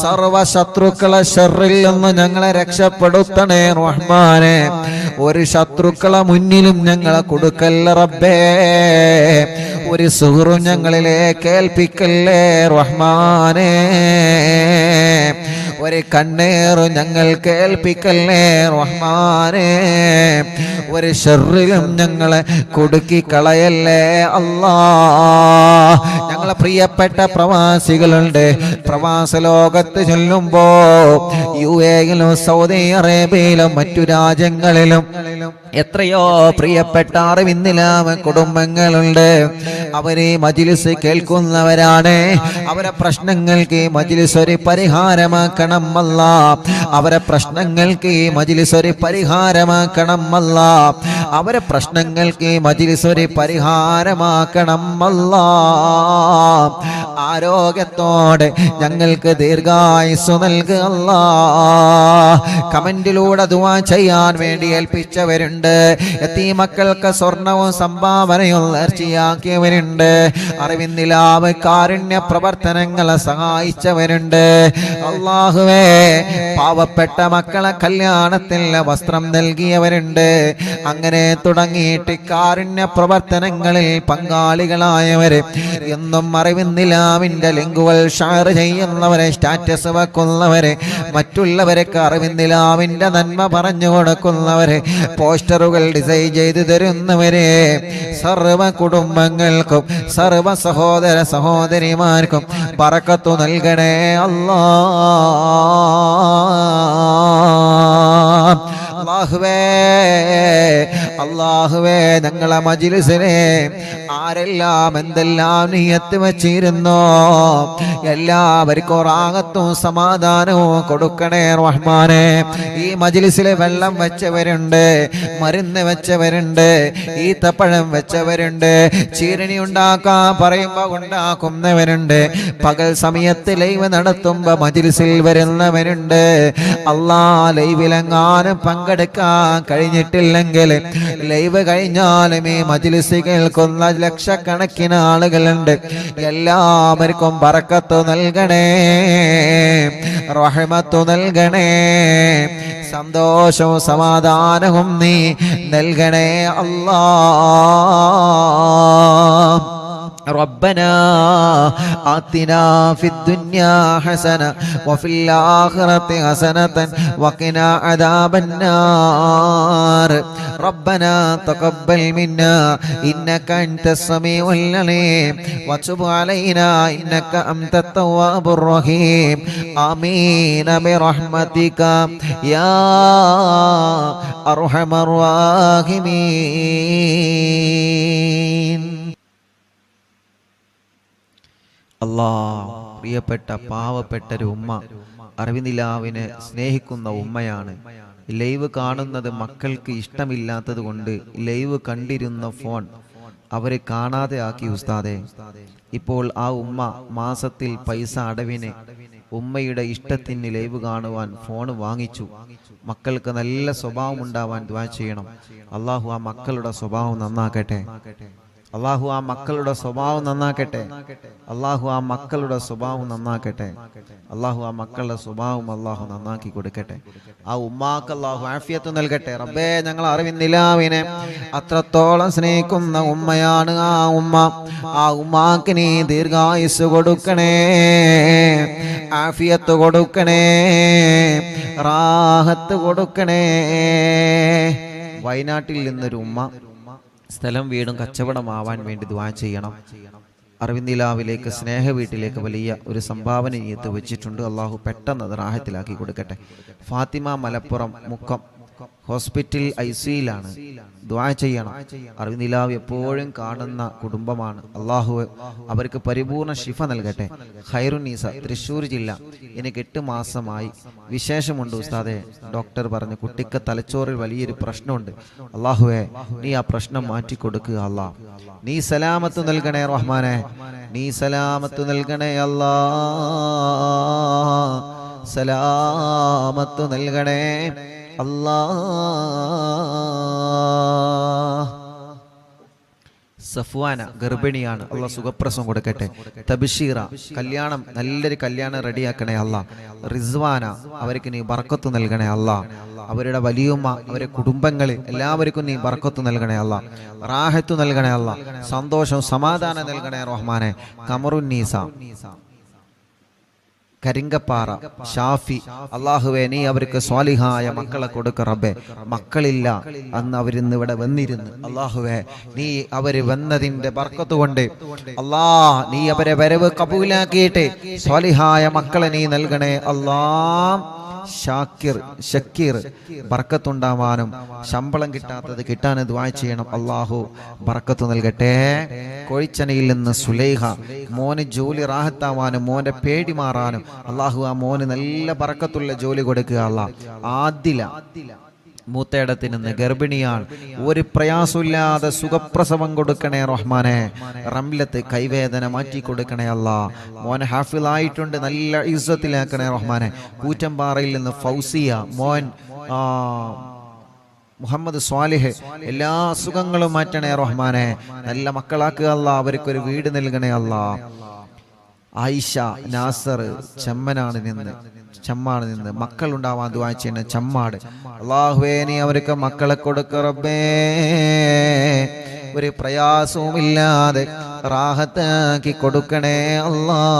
സർവ ശത്രുക്കളെ ശർറിൽ നിന്ന് ഞങ്ങളെ രക്ഷപ്പെടുത്തണേ റഹ്മാനെ. ഒരു ശത്രുക്കളെ മുന്നിലും ഞങ്ങളെ കൊടുക്കല്ല റബ്ബേ. ഒരു സുഹൃത്തും ഞങ്ങളിലേക്ക് ഏൽപ്പിക്കല്ലേ റഹ്മാനെ. ഒരു കണ്ണേറും ഞങ്ങൾ കേൾപ്പിക്കല്ലേ റഹ്മാനെ. ഒരു ശർറിലും ഞങ്ങളെ കുടുക്കി കളയല്ലേ അല്ലാ. ഞങ്ങളെ പ്രിയപ്പെട്ട പ്രവാസികളുണ്ട്. പ്രവാസ ലോകത്ത് ചൊല്ലുമ്പോ UAE-യിലും സൗദി അറേബ്യയിലും മറ്റു രാജ്യങ്ങളിലും എത്രയോ പ്രിയപ്പെട്ട അറിവിന്നിലാമ കുടുംബങ്ങളുണ്ട്. അവരെ മജ്ലിസ് കേൾക്കുന്നവരാണ്. അവരെ പ്രശ്നങ്ങൾക്ക് ഈ മജ്ലിസ് ഒരു പരിഹാരമാക്കണം അല്ലാ. അവരെ പ്രശ്നങ്ങൾക്ക് ഈ മജ്ലിസ് ഒരു പരിഹാരമാക്കണം അല്ലാ. അവരെ പ്രശ്നങ്ങൾക്ക് ഈ മജ്ലിസ് ഒരു പരിഹാരമാക്കണം അല്ലാ. ആരോഗ്യത്തോടെ ഞങ്ങൾക്ക് ദീർഘായുസ്സു നൽകുക അല്ലാ. കമന്റിലൂടെ ദുആ ചെയ്യാൻ വേണ്ടി ഏൽപ്പിച്ചവരുണ്ട്. യതീമക്കൾക്ക് സ്വർണവും സംഭാവനയും നേർച്ചയാക്കിയവരുണ്ട്. അറിവിന്നിലാവ് കാരുണ്യ പ്രവർത്തനങ്ങളെ സഹായിച്ചവരുണ്ട്. അല്ലാഹുവേ, പാവപ്പെട്ട മക്കളെ കല്യാണത്തിന് വസ്ത്രം നൽകിയവരുണ്ട്. അങ്ങനെ തുടങ്ങിയിട്ട് കാരുണ്യ പ്രവർത്തനങ്ങളിൽ പങ്കാളികളായവര് എന്നും അറിവിന്നിലാവിന്റെ ലിങ്കുകൾ ഷെയർ ചെയ്യുന്നവരെ, സ്റ്റാറ്റസ് വെക്കുന്നവരെ, മറ്റുള്ളവർക്ക് അറിവിന്നിലാവിന്റെ നന്മ പറഞ്ഞു കൊടുക്കുന്നവരെ, പോസ്റ്ററുകൾ ഡിസൈൻ ചെയ്തു തരുന്നവരെ, സർവ കുടുംബങ്ങൾക്കും സർവ സഹോദര സഹോദരിമാർക്കും ബറക്കത്ത് നൽകണേ അല്ലാ. അല്ലാഹുവേ, അല്ലാഹുവേ, ഞങ്ങളെ മജ്ലിസിനെ ആരെല്ലാം എന്തെല്ലാം നിയത്ത് വച്ചിരുന്നോ എല്ലാവർക്കും റാഹത്തും സമാധാനവും കൊടുക്കണേ റഹ്മാനെ. ഈ മജ്ലിസിൽ വെള്ളം വെച്ചവരുണ്ട്, മരുന്ന് വെച്ചവരുണ്ട്, ഈത്തപ്പഴം വെച്ചവരുണ്ട്, ചീരണി ഉണ്ടാക്കാൻ പറയുമ്പോ ഉണ്ടാക്കുന്നവരുണ്ട്, പകൽ സമയത്ത് ലൈവ് നടത്തുമ്പോ മജ്ലിസിൽ വരുന്നവരുണ്ട്. അല്ലാ, ലൈവിലെങ്ങാനും പങ്കെടുക്കാൻ കഴിഞ്ഞിട്ടില്ലെങ്കിൽ ലൈവ് കഴിഞ്ഞാലും ഈ മജ്ലിസ് കേൾക്കുന്ന ലക്ഷക്കണക്കിന് ആളുകളുണ്ട്. എല്ലാവർക്കും ബറക്കത്ത് നൽകണേ, റഹ്മത്ത് നൽകണേ, സന്തോഷവും സമാധാനവും നീ നൽകണേ അല്ലാഹ്. ربنا آتنا في الدنيا حسنة وفي الآخرة حسنة وقنا عذاب النار. ربنا تقبل منا إنك أنت السميع العليم وتب علينا إنك أنت التواب الرحيم. آمين برحمتك يا أرحم الراحمين. അല്ലാഹ്, പ്രിയപ്പെട്ട പാവപ്പെട്ടൊരു ഉമ്മ, അറിവിനിലാവിനെ സ്നേഹിക്കുന്ന ഉമ്മയാണ്. ലൈവ് കാണുന്നത് മക്കൾക്ക് ഇഷ്ടമില്ലാത്തത് കൊണ്ട് ലൈവ് കണ്ടിരുന്ന ഫോൺ അവരെ കാണാതെ ആക്കി ഉസ്താദെ. ഇപ്പോൾ ആ ഉമ്മ മാസത്തിൽ പൈസ അടവിന് ഉമ്മയുടെ ഇഷ്ടത്തിന് ലൈവ് കാണുവാൻ ഫോൺ വാങ്ങിച്ചു. മക്കൾക്ക് നല്ല സ്വഭാവം ഉണ്ടാവാൻ ദുആ ചെയ്യണം. അല്ലാഹു ആ മക്കളുടെ സ്വഭാവം നന്നാക്കട്ടെ. അല്ലാഹു ആ മക്കളുടെ സ്വഭാവം നന്നാക്കട്ടെ. അല്ലാഹു ആ മക്കളുടെ സ്വഭാവം നന്നാക്കട്ടെ. അല്ലാഹു ആ മക്കളുടെ സ്വഭാവം അല്ലാഹു നന്നാക്കി കൊടുക്കട്ടെ. ആ ഉമ്മാക്ക് അല്ലാഹു ആഫിയത്ത് നൽകട്ടെ. റബ്ബേ, ഞങ്ങൾ അറിവിന്നിലാവിനെ അത്രത്തോളം സ്നേഹിക്കുന്ന ഉമ്മയാണ് ആ ഉമ്മ. ആ ഉമ്മാക്ക് നീ ദീർഘായുസ് കൊടുക്കണേ, ആഫിയത്ത് കൊടുക്കണേ, റാഹത്ത് കൊടുക്കണേ. വയനാട്ടിൽ നിന്നൊരു ഉമ്മ സ്ഥലം വീടും കച്ചവടമാവാൻ വേണ്ടി ദുആ ചെയ്യണം. അറിവിന്ദിലാവിലേക്ക് സ്നേഹ വീട്ടിലേക്ക് വലിയ ഒരു സംഭാവന നിയത്ത് വെച്ചിട്ടുണ്ട്. അള്ളാഹു പെട്ടെന്ന് അത് റാഹത്തിലാക്കി കൊടുക്കട്ടെ. ഫാത്തിമ മലപ്പുറം മുക്കം ഹോസ്പിറ്റൽ ICUയിലാണ്. ദുആ ചെയ്യണം. അറിവിന്ദിലാവ് എപ്പോഴും കാണുന്ന കുടുംബമാണ്. അള്ളാഹു അവർക്ക് പരിപൂർണ ശിഫ നൽകട്ടെ. ഖൈറുന്നീസ തൃശ്ശൂർ ജില്ല. എനിക്ക് 8 മാസമായി. വിശേഷമുണ്ട് ഉസ്താദെ. ഡോക്ടർ പറഞ്ഞു കുട്ടിക്ക് തലച്ചോറിൽ വലിയൊരു പ്രശ്നമുണ്ട്. അള്ളാഹുവേ, നീ ആ പ്രശ്നം മാറ്റി കൊടുക്കുക അല്ലാഹ്. നീ സലാമത്ത് നൽകണേ റഹ്മാനെ, നീ സലാമത്ത് നൽകണേ അല്ലാഹ്, സലാമത്ത് നൽകണേ അല്ലാഹ്. സഫ്വാന ഗർഭിണിയാണ്. അള്ളാഹ് സുഖപ്രസവം കൊടുക്കട്ടെ. തബ്ഷീറ കല്യാണം, നല്ലൊരു കല്യാണം റെഡിയാക്കണേ അല്ലാഹ്. റിസ്വാന അവർക്ക് നീ ബർക്കത്ത് നൽകണേ അല്ലാഹ്. അവരുടെ വലിയുമ്മ, അവരുടെ കുടുംബങ്ങളിൽ എല്ലാവർക്കും നീ ബർക്കത്ത് നൽകണേ അല്ലാഹ്. റാഹത്ത് നൽകണേ അല്ലാഹ്. സന്തോഷം സമാധാനം നൽകണേ റഹ്മാനെ. കമറുന്നീസ കരിങ്കപ്പാറ ഷാഫി, അള്ളാഹുവേ നീ അവർക്ക് സ്വാലിഹായ മക്കളെ കൊടുക്ക റബ്ബേ. മക്കളില്ല, അന്ന് അവരിന്ന് ഇവിടെ വന്നിരുന്നു. അള്ളാഹുവേ, നീ അവര് വന്നതിന്റെ ബർക്കത്ത് കൊണ്ട് അല്ലാഹ് നീ അവരെ വരവ് കബൂലാക്കിയിട്ട് സ്വാലിഹായ മക്കളെ നീ നൽകണേ അല്ലാഹ്. ഷക്കീർ ബർക്കത്തുണ്ടാവാനും ശമ്പളം കിട്ടാത്തത് കിട്ടാൻ ദുആ ചെയ്യണം. അല്ലാഹു ബർക്കത്ത് നൽകട്ടെ. കോഴിച്ചനയിൽ നിന്ന് സുലൈഹ, മോന് ജോലി റാഹത്താവാനും മോന്റെ പേടി മാറാനും അല്ലാഹു ആ മോന് നല്ല ബർക്കത്തുള്ള ജോലി കൊടുക്കുക അല്ലാഹ്. ആദില മൂത്തയിടത്തിൽ നിന്ന് ഗർഭിണിയാണ്. ഒരു പ്രയാസമില്ലാതെ സുഖപ്രസവം കൊടുക്കണേ റഹ്മാനെ. റംലത്ത് കൈവേദന മാറ്റി കൊടുക്കണേ അല്ലാഹ്. മോൻ ഹാഫിളായിട്ടുണ്ട്, നല്ല ഇസ്സത്തിലാക്കണേ റഹ്മാനെ. കൂറ്റമ്പാറയിൽ നിന്ന് ഫൗസിയ മോൻ മുഹമ്മദ് സ്വാലിഹ്, എല്ലാ അസുഖങ്ങളും മാറ്റണേ റഹ്മാനെ. നല്ല മക്കളാക്കുക അല്ലാഹ്. അവർക്കൊരു വീട് നൽകണേ അല്ലാഹ്. ആയിഷ നാസർ ചമ്മാട് നിന്ന് മക്കൾ ഉണ്ടാവാൻ ദുആ ചെയ്യുന്ന ചമ്മാട്. അല്ലാഹുവേ നീ അവർക്ക് മക്കളെ കൊടുക്ക റബ്ബേ. ഒരു പ്രയാസവുമില്ലാതെ റാഹത്താക്കി കൊടുക്കണേ അല്ലാഹ്.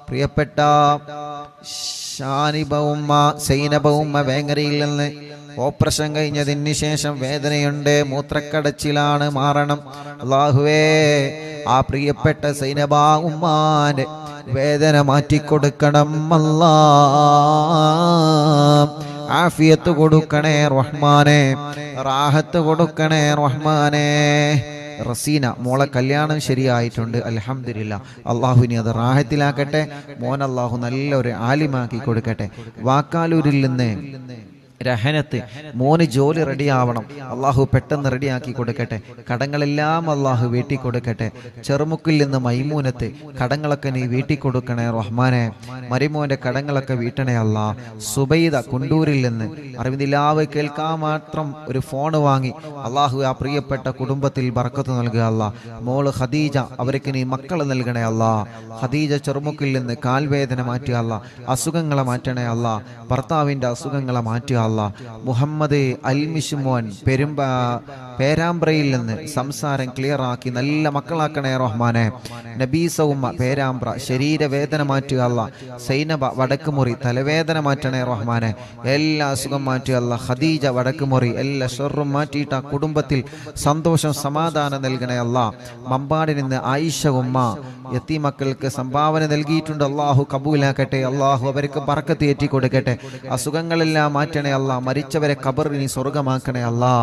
പ്രിയപ്പെട്ട ഷാനിബ ഉമ്മ, സൈനബ ഉമ്മ വേങ്ങരയിൽ നിന്ന് ഓപ്പറേഷൻ കഴിഞ്ഞതിന് ശേഷം വേദനയുണ്ട്, മൂത്രക്കടച്ചിലാണ്, മാറണം. അല്ലാഹുവേ ആ പ്രിയപ്പെട്ട സൈനബ ഉമ്മാന്റെ വേദന മാറ്റിക്കൊടുക്കണം അല്ലാഹ്. ആഫിയത്ത് കൊടുക്കണേ റഹ്മാനെ, റാഹത്ത് കൊടുക്കണേ റഹ്മാനെ. റസീന മോളെ കല്യാണം ശരിയായിട്ടുണ്ട്, അൽഹംദുലില്ലാഹ്. അള്ളാഹുവിനെ അത് റാഹത്തിലാക്കട്ടെ. മോൻ അള്ളാഹു നല്ലൊരു ആലിമാക്കി കൊടുക്കട്ടെ. വാക്കാലൂരിൽ നിന്ന് രഹനത്ത് മോന് ജോലി റെഡിയാവണം, അള്ളാഹു പെട്ടെന്ന് റെഡിയാക്കി കൊടുക്കട്ടെ. കടങ്ങളെല്ലാം അള്ളാഹു വീട്ടി കൊടുക്കട്ടെ. ചെറുമുക്കിൽ നിന്ന് മൈമൂനത്ത് കടങ്ങളൊക്കെ നീ വീട്ടി കൊടുക്കണേ റഹ്മാനെ. മരിമോന്റെ കടങ്ങളൊക്കെ വീട്ടണേ അല്ലാ. സുബൈദ കുണ്ടൂരിൽ നിന്ന് അറിവിന്ദിലാവ് കേൾക്കാൻ മാത്രം ഒരു ഫോൺ വാങ്ങി അള്ളാഹു ആ പ്രിയപ്പെട്ട കുടുംബത്തിൽ ബർക്കത്ത് നൽകുക അല്ലാ. മോള് ഖദീജ, അവർക്ക് നീ മക്കളെ നൽകണേ അല്ലാ. ഖദീജ ചെറുമുക്കിൽ നിന്ന് കാൽവേദന മാറ്റുക അല്ലാ. അസുഖങ്ങളെ മാറ്റണേ അല്ലാ. ഭർത്താവിൻ്റെ അസുഖങ്ങളെ മാറ്റുക അല്ലാ. മുഹമ്മദ് അൽമിഷുമോൻ പേരാമ്പ്രയിൽ നിന്ന് സംസാരം ക്ലിയർ ആക്കി നല്ല മക്കളാക്കണേ റഹ്മാനെ. നബീസ ഉമ്മ പേരാമ്പ്ര ശരീരവേദന മാറ്റുക അല്ലാ. സൈനബ വടക്കുമുറി തലവേദന മാറ്റണേ റഹ്മാനെ. എല്ലാ അസുഖം മാറ്റുക അല്ലാ. ഖദീജ വടക്കുമുറി എല്ലാ ഷർറും മാറ്റിയിട്ട് ആ കുടുംബത്തിൽ സന്തോഷം സമാധാനം നൽകണേ അല്ലാ. മമ്പാടിൽ നിന്ന് ആയിഷ ഉമ്മ യത്തീമക്കൾക്ക് സംഭാവന നൽകിയിട്ടുണ്ട്. അള്ളാഹു കബൂലാക്കട്ടെ. അള്ളാഹു അവർക്ക് ബർക്കത്ത് ഏറ്റി കൊടുക്കട്ടെ. അസുഖങ്ങളെല്ലാം മാറ്റണേ അല്ലാ. മരിച്ചവരെ ഖബറിൽ നീ സ്വർഗമാക്കണേ അല്ലാ.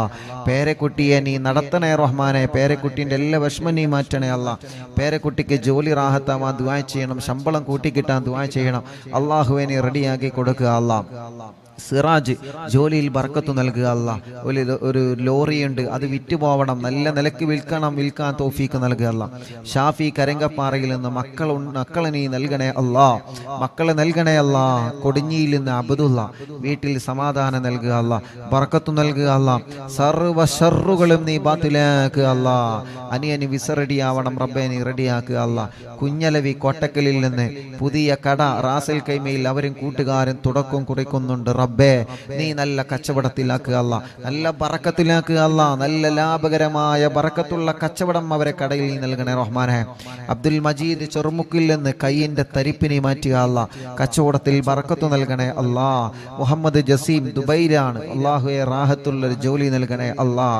പേരക്കുട്ടിയെ നീ നടത്തണേ റഹ്മാനെ. പേരക്കുട്ടിൻ്റെ എല്ലാ വിഷമം നീ മാറ്റണേ അല്ലാ. പേരക്കുട്ടിക്ക് ജോലി റാഹത്താവാൻ ദുആ ചെയ്യണം. ശമ്പളം കൂട്ടിക്കിട്ടാൻ ദുആ ചെയ്യണം. അള്ളാഹുവെ നീ റെഡിയാക്കി കൊടുക്കുക അല്ലാ. സിറാജ് ജോലിയിൽ ബർക്കത്ത് നൽകുക അല്ലാ. ഒരു ലോറിയുണ്ട്, അത് വിറ്റുപോവണം, നല്ല നിലക്ക് വിൽക്കാൻ തൗഫീക്ക് നൽകുക അല്ലാ. ഷാഫി കരങ്കപ്പാറയിൽ നിന്ന് മക്കളെ നീ നൽകണേ അല്ലാ. മക്കളെ നൽകണേ അല്ലാ. കൊടിഞ്ഞിയിൽ നിന്ന് അബ്ദുള്ള വീട്ടിൽ സമാധാനം നൽകുക അല്ലാ. ബർക്കത്ത് നൽകുക അല്ലാ. സർവ്വ ഷർറുകളും നീ ബാത്തിലാക്കുക അല്ലാ. അനിയന് വിസ റെഡിയാവണം റബ്ബേ, നീ റെഡിയാക്കുക അല്ലാ. കുഞ്ഞലവി കോട്ടക്കലിൽ നിന്ന് പുതിയ കട റാസൽ കൈമയിൽ അവരും കൂട്ടുകാരും തുടക്കം കുറിക്കുന്നുണ്ട് റബ്ബേ. നീ നല്ല കച്ചവടത്തിലാക്കുക അല്ലാ. നല്ല ബറക്കത്തിലാക്കുക അല്ലാ. നല്ല ലാഭകരമായ ബറക്കത്തുള്ള കച്ചവടം അവരെ കടയിൽ നീ നൽകണേ റഹ്മാനെ. അബ്ദുൽ മജീദ് ചെറുമുക്കിൽ നിന്ന് കയ്യിന്റെ തരിപ്പിനെ മാറ്റുക അല്ലാ. കച്ചവടത്തിൽ ബറക്കത്ത് നൽകണേ അല്ലാ. മുഹമ്മദ് ജസീം ദുബൈയിലാണ്, അള്ളാഹുവെ റാഹത്തുള്ളൊരു ജോലി നൽകണേ അല്ലാ.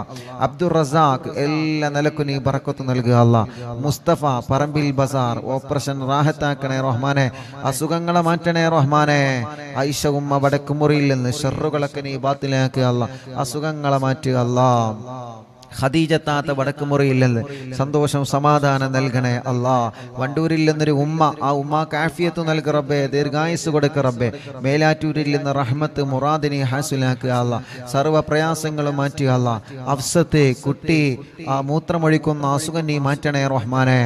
അബ്ദുൾ റസാഖ് എല്ലാ നിലക്കും നീ ബറക്കത്ത് നൽകുക അല്ലാ. മുസ്തഫ പറമ്പിൽ ബസാർ ഓപ്പറേഷൻ റാഹത്താക്കണേ റഹ്മാനെ. അസുഖങ്ങളെ മാറ്റണേ റഹ്മാനെ. ആയിഷ ഉമ്മ വടക്കുമുറിയിൽ നിന്ന് ഷർറുകളൊക്കെ നീ ബാത്തിലാക്കുക അല്ലാ. അസുഖങ്ങളെ മാറ്റുക അല്ലാ. ഖദീജത്താത്ത വടക്കുമുറിയിൽ നിന്ന് സന്തോഷം സമാധാനം നൽകണേ അല്ലാ. വണ്ടൂരിൽ നിന്നൊരു ഉമ്മ, ആ ഉമ്മാക്ക് ആഫിയത്ത് നൽകുക റബ്ബേ, ദീർഘായുസ് കൊടുക്കുക റബ്ബേ. മേലാറ്റൂരിൽ നിന്ന് റഹ്മത്ത് മുറാദിനെ ഹാസിലാക്കുക അല്ലാ. സർവ്വ പ്രയാസങ്ങളും മാറ്റുക അല്ലാ. അഫ്സത്ത് കുട്ടി ആ മൂത്രമൊഴിക്കുന്ന അസുഖം നീ മാറ്റണേ റഹ്മാനെ.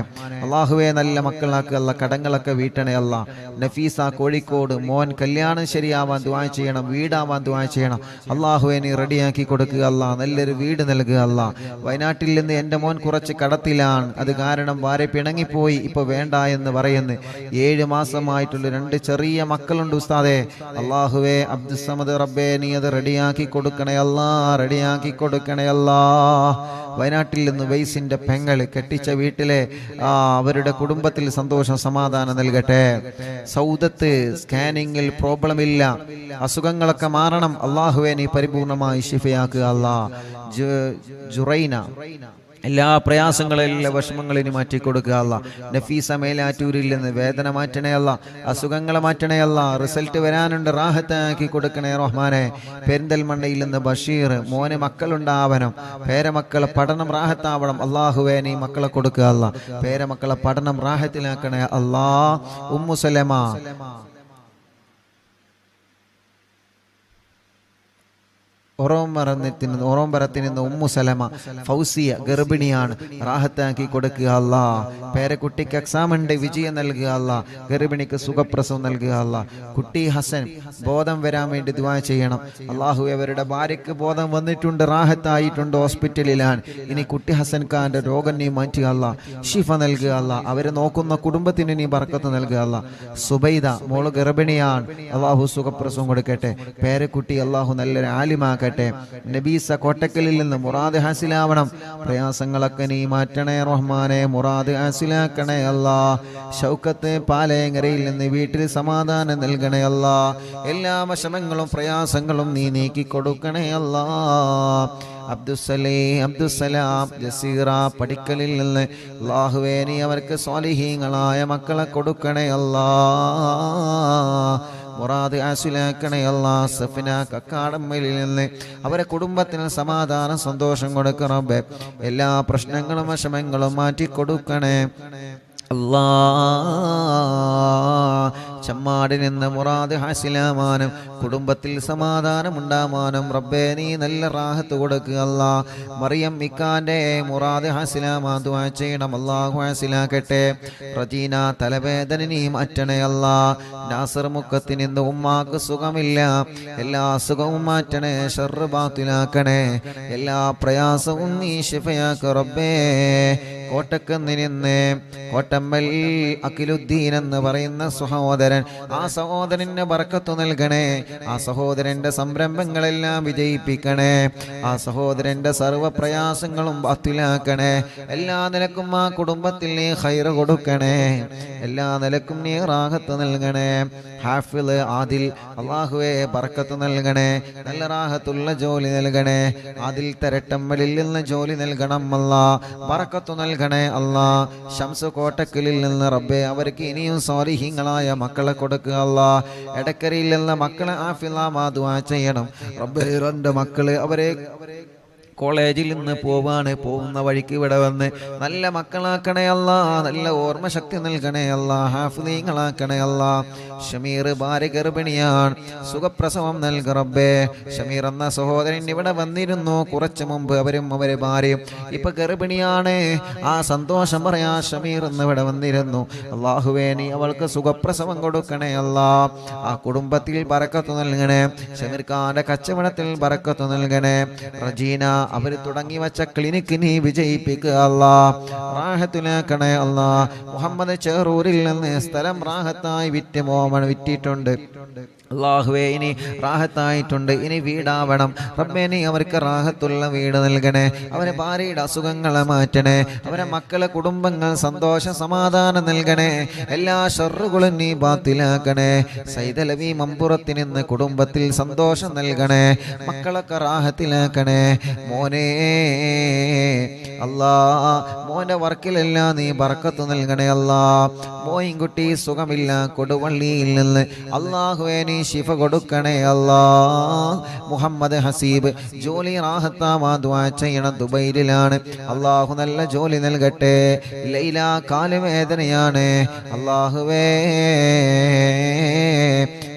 അള്ളാഹുവെ നല്ല മക്കളാക്കുക അല്ലാ. കടങ്ങളൊക്കെ വീട്ടണേ അല്ലാ. നഫീസ കോഴിക്കോട് മോൻ കല്യാണം ശരിയാവാൻ ദുആ ചെയ്യണം, വീടാവാൻ ദുആ ചെയ്യണം. അള്ളാഹുവെ നീ റെഡിയാക്കി കൊടുക്കുക അല്ലാ. നല്ലൊരു വീട് നൽകുക അല്ലാ. വയനാട്ടിൽ നിന്ന് എൻ്റെ മോൻ കുറച്ച് കടത്തിലാണ്, അത് കാരണം ഭാര്യ പിണങ്ങിപ്പോയി, ഇപ്പൊ വേണ്ട എന്ന് പറയുന്നു. 7 മാസമായിട്ടുള്ള 2 ചെറിയ മക്കളുണ്ട് ഉസ്താദേ. അള്ളാഹുവേ അബ്ദുസ്സമദ് റബ്ബേ നീ അത് റെഡിയാക്കി കൊടുക്കണേ അല്ലാ. റെഡിയാക്കി കൊടുക്കണേ അല്ലാ. വയനാട്ടിൽ നിന്ന് വൈസിന്റെ പെങ്ങള് കെട്ടിച്ച വീട്ടിലെ അവരുടെ കുടുംബത്തിൽ സന്തോഷം സമാധാനം നൽകട്ടെ. സൗദത്ത് സ്കാനിങ്ങിൽ പ്രോബ്ലം ഇല്ല, അസുഖങ്ങളൊക്കെ മാറണം. അള്ളാഹുവെ നീ പരിപൂർണമായി ശിഫയാക്കുക അല്ലാ. ജുറൈന എല്ലാ പ്രയാസങ്ങളും എല്ലാ വിഷമങ്ങളിനും മാറ്റി കൊടുക്കുക അല്ലാ. നഫീസ മേലാറ്റൂരിൽ നിന്ന് വേദന മാറ്റണേ അല്ലാ. അസുഖങ്ങളെ മാറ്റണേ അല്ലാ. റിസൾട്ട് വരാനുണ്ട്, റാഹത്താക്കി കൊടുക്കണേ റഹ്മാനെ. പെരിന്തൽമണ്ണയിൽ നിന്ന് ബഷീർ മോനെ മക്കളുണ്ടാവണം, പേരമക്കളെ പഠനം റാഹത്താവണം. അള്ളാഹുവേ നീ മക്കളെ കൊടുക്കുക അല്ലാ. പേരമക്കളെ പഠനം റാഹത്തിലാക്കണേ അല്ലാ. ഉമ്മു സലമ ഓറോംബരത്തിൽ നിന്ന് ഉമ്മു സലമ ഫൗസിയ ഗർഭിണിയാണ്, റാഹത്താക്കി കൊടുക്കുക അല്ലാ. പേരക്കുട്ടിക്ക് എക്സാം ഉണ്ട്, വിജയം നൽകുക അല്ലാ. ഗർഭിണിക്ക് സുഖപ്രസവം നൽകുക അല്ലാ. കുട്ടി ഹസൻ ബോധം വരാൻ വേണ്ടി ദുആ ചെയ്യണം. അള്ളാഹു അവരുടെ ഭാര്യയ്ക്ക് ബോധം വന്നിട്ടുണ്ട്, റാഹത്തായിട്ടുണ്ട്, ഹോസ്പിറ്റലിലാണ്. ഇനി കുട്ടി ഹസൻ ഖാന്റെ രോഗം നീ മാറ്റുക അല്ലാ. ഷിഫ നൽകുക അല്ലാ. അവരെ നോക്കുന്ന കുടുംബത്തിന് നീ ബർക്കത്ത് നൽകുക അല്ലാ. സുബൈദ മോള് ഗർഭിണിയാണ്, അള്ളാഹു സുഖപ്രസവം കൊടുക്കട്ടെ. പേരക്കുട്ടി അള്ളാഹു നല്ലൊരു ആലിമാക്കട്ടെ. നബീസ കോട്ടക്കലിൽ നിന്ന് മുറാദ് ഹാസിലാവണം. പ്രയാസങ്ങളൊക്കെ നീ മാറ്റണേ റഹ്മാനെ. മുറാദ് ഹാസിലാക്കണേ അല്ലാ. ഷൗക്കത്ത് പാലേങ്ങരയിൽ നിന്ന് വീട്ടിൽ സമാധാനം നൽകണേ അല്ലാ. എല്ലാ വിഷമങ്ങളും പ്രയാസങ്ങളും നീ നീക്കി കൊടുക്കണേ അല്ലാ. അബ്ദുസലാം ജസീറ പടിക്കലിൽ നിന്ന് അല്ലാഹുവേ നീ അവർക്ക് സ്വാലിഹീങ്ങളായ മക്കളെ കൊടുക്കണേ അല്ലാ. മുറാദ് ആസിലാക്കണേ അല്ലാ. സഫിന കക്കാടമ്മയിൽ നിന്ന് അവരെ കുടുംബത്തിന് സമാധാനം സന്തോഷം കൊടുക്കണം. എല്ലാ പ്രശ്നങ്ങളും വിഷമങ്ങളും മാറ്റി കൊടുക്കണേ. അല്ലാ ചമ്മാടിൽ നിന്ന് മുറാദ് ഹാസിലാമാനും കുടുംബത്തിൽ സമാധാനമുണ്ടാവാനും റബ്ബേ നീ നല്ല റാഹത്ത് കൊടുക്കുക അല്ലാ. മറിയം ഇക്കാന്റെ മുറാദ് ഹാസിലാമാൻ ദുആ ചെയ്യണം, അല്ലാഹു ഹാസിലാക്കട്ടെ. റജീന തലവേദന നീ മാറ്റണേ അല്ലാ. നാസർ മുക്കത്തിന് ഇന്ന് ഉമ്മാക്ക് സുഖമില്ല, എല്ലാ സുഖവും മാറ്റണേ, ഷർറ് ബാത്തിലാക്കണേ, എല്ലാ പ്രയാസവും നീ ശിഫയാക്ക് റബ്ബേ. കോട്ടക്കുന്നിന് കോട്ടമ്മൽ അഖിലുദ്ദീൻ എന്ന് പറയുന്ന സഹോദരൻ, ആ സഹോദരന് ബർക്കത്ത് നൽകണേ, ആ സഹോദരന്റെ സംരംഭങ്ങളെല്ലാം വിജയിപ്പിക്കണേ, ആ സഹോദരന്റെ സർവ്വ പ്രയാസങ്ങളും ബാത്തിലാക്കണേ. എല്ലാ നിലക്കും ആ കുടുംബത്തിൽ നീ ഖൈറ് കൊടുക്കണേ, എല്ലാ നിലക്കും നീ റാഹത്ത് നൽകണേ. ഹാഫിള് ആദിൽ അല്ലാഹുവേ ബർക്കത്ത് നൽകണേ, നല്ല റാഹത്തുള്ള ജോലി നൽകണേ. ആദിൽ തരട്ടമ്മലിൽ നിന്ന് ജോലി നൽകണം അല്ലാ, ബർക്കത്ത് നൽകണേ അല്ലാ. ശംസു കോട്ടക്കലിൽ നിന്ന് റബ്ബേ അവർക്ക് ഇനിയും സ്വാലിഹീങ്ങളായ മക്കളെ കൊടുക്കുക അല്ലാ. എടക്കരയിൽ നിന്ന് മക്കളെ ആഫിളാ ദുആ ചെയ്യണം റബ്ബേ. രണ്ട് മക്കള് അവരെ കോളേജിൽ നിന്ന് പോകുന്ന വഴിക്ക് ഇവിടെ വന്ന് നല്ല മക്കളാക്കണേ അല്ലാ, നല്ല ഓർമ്മ ശക്തി നൽകണേ അല്ലാ, ഹാഫിളീങ്ങളാക്കണേ അല്ലാ. ഷമീർ ഭാര്യ ഗർഭിണിയാണ്, സുഖപ്രസവം നൽക റബ്ബേ. ഷമീർ എന്ന സഹോദരൻ ഇവിടെ വന്നിരുന്നു കുറച്ചു മുമ്പ്, അവരും അവരെ ഭാര്യയും ഇപ്പൊ ഗർഭിണിയാണ്. ആ സന്തോഷം പറയാ ഷമീർ എന്ന് ഇവിടെ വന്നിരുന്നു. അല്ലാഹുവേ നീ അവൾക്ക് സുഖപ്രസവം കൊടുക്കണേ അല്ലാ. ആ കുടുംബത്തിൽ ബറക്കത്ത് നൽകണേ, ഷമീർ ഖാന്റെ കച്ചവടത്തിൽ ബറക്കത്ത് നൽകണേ. റജീന അവർ തുടങ്ങി വെച്ച ക്ലിനിക്ക് നീ വിജയിപ്പിക്കുക അല്ലാ, റാഹത്തിലാക്കണേ അല്ലാ. മുഹമ്മദ് ചെറൂരിൽ നിന്ന് സ്ഥലം റാഹത്തായി വിറ്റിട്ടുണ്ട് അല്ലാഹുവേ, ഇനി റാഹത്തായിട്ടുണ്ട്, ഇനി വീടാവണം റബ്ബേ. നീ അവർക്ക് റാഹത്തുള്ള വീട് നൽകണേ, അവരെ ഭാര്യയുടെ അസുഖങ്ങളെ മാറ്റണേ, അവരെ മക്കളെ കുടുംബങ്ങൾ സന്തോഷ സമാധാനം നൽകണേ, എല്ലാ ഷർറുകളും നീ ബാത്തിലാക്കണേ. സൈദലവി മമ്പുറത്തിൽ നിന്ന് കുടുംബത്തിൽ സന്തോഷം നൽകണേ, മക്കളൊക്കെ റാഹത്തിലാക്കണേ. മോനെ അല്ലാ, മോന്റെ വർക്കിലെല്ലാം നീ ബർക്കത്ത് നൽകണേ അല്ലാ. മോയിൻകുട്ടി സുഖമില്ല കൊടുവള്ളിയിൽ നിന്ന്, അല്ലാഹുവേ നീ ശിഫ കൊടുക്കണേ അല്ലാ. മുഹമ്മദ് ഹസീബ് ജോലി റാഹത്താവാൻ ദുആ ചെയ്യണം, ദുബൈയിലാണ്, അല്ലാഹു നല്ല ജോലി നൽകട്ടെ. ലൈല കാലുവേദനയാണ്, അല്ലാഹുവേ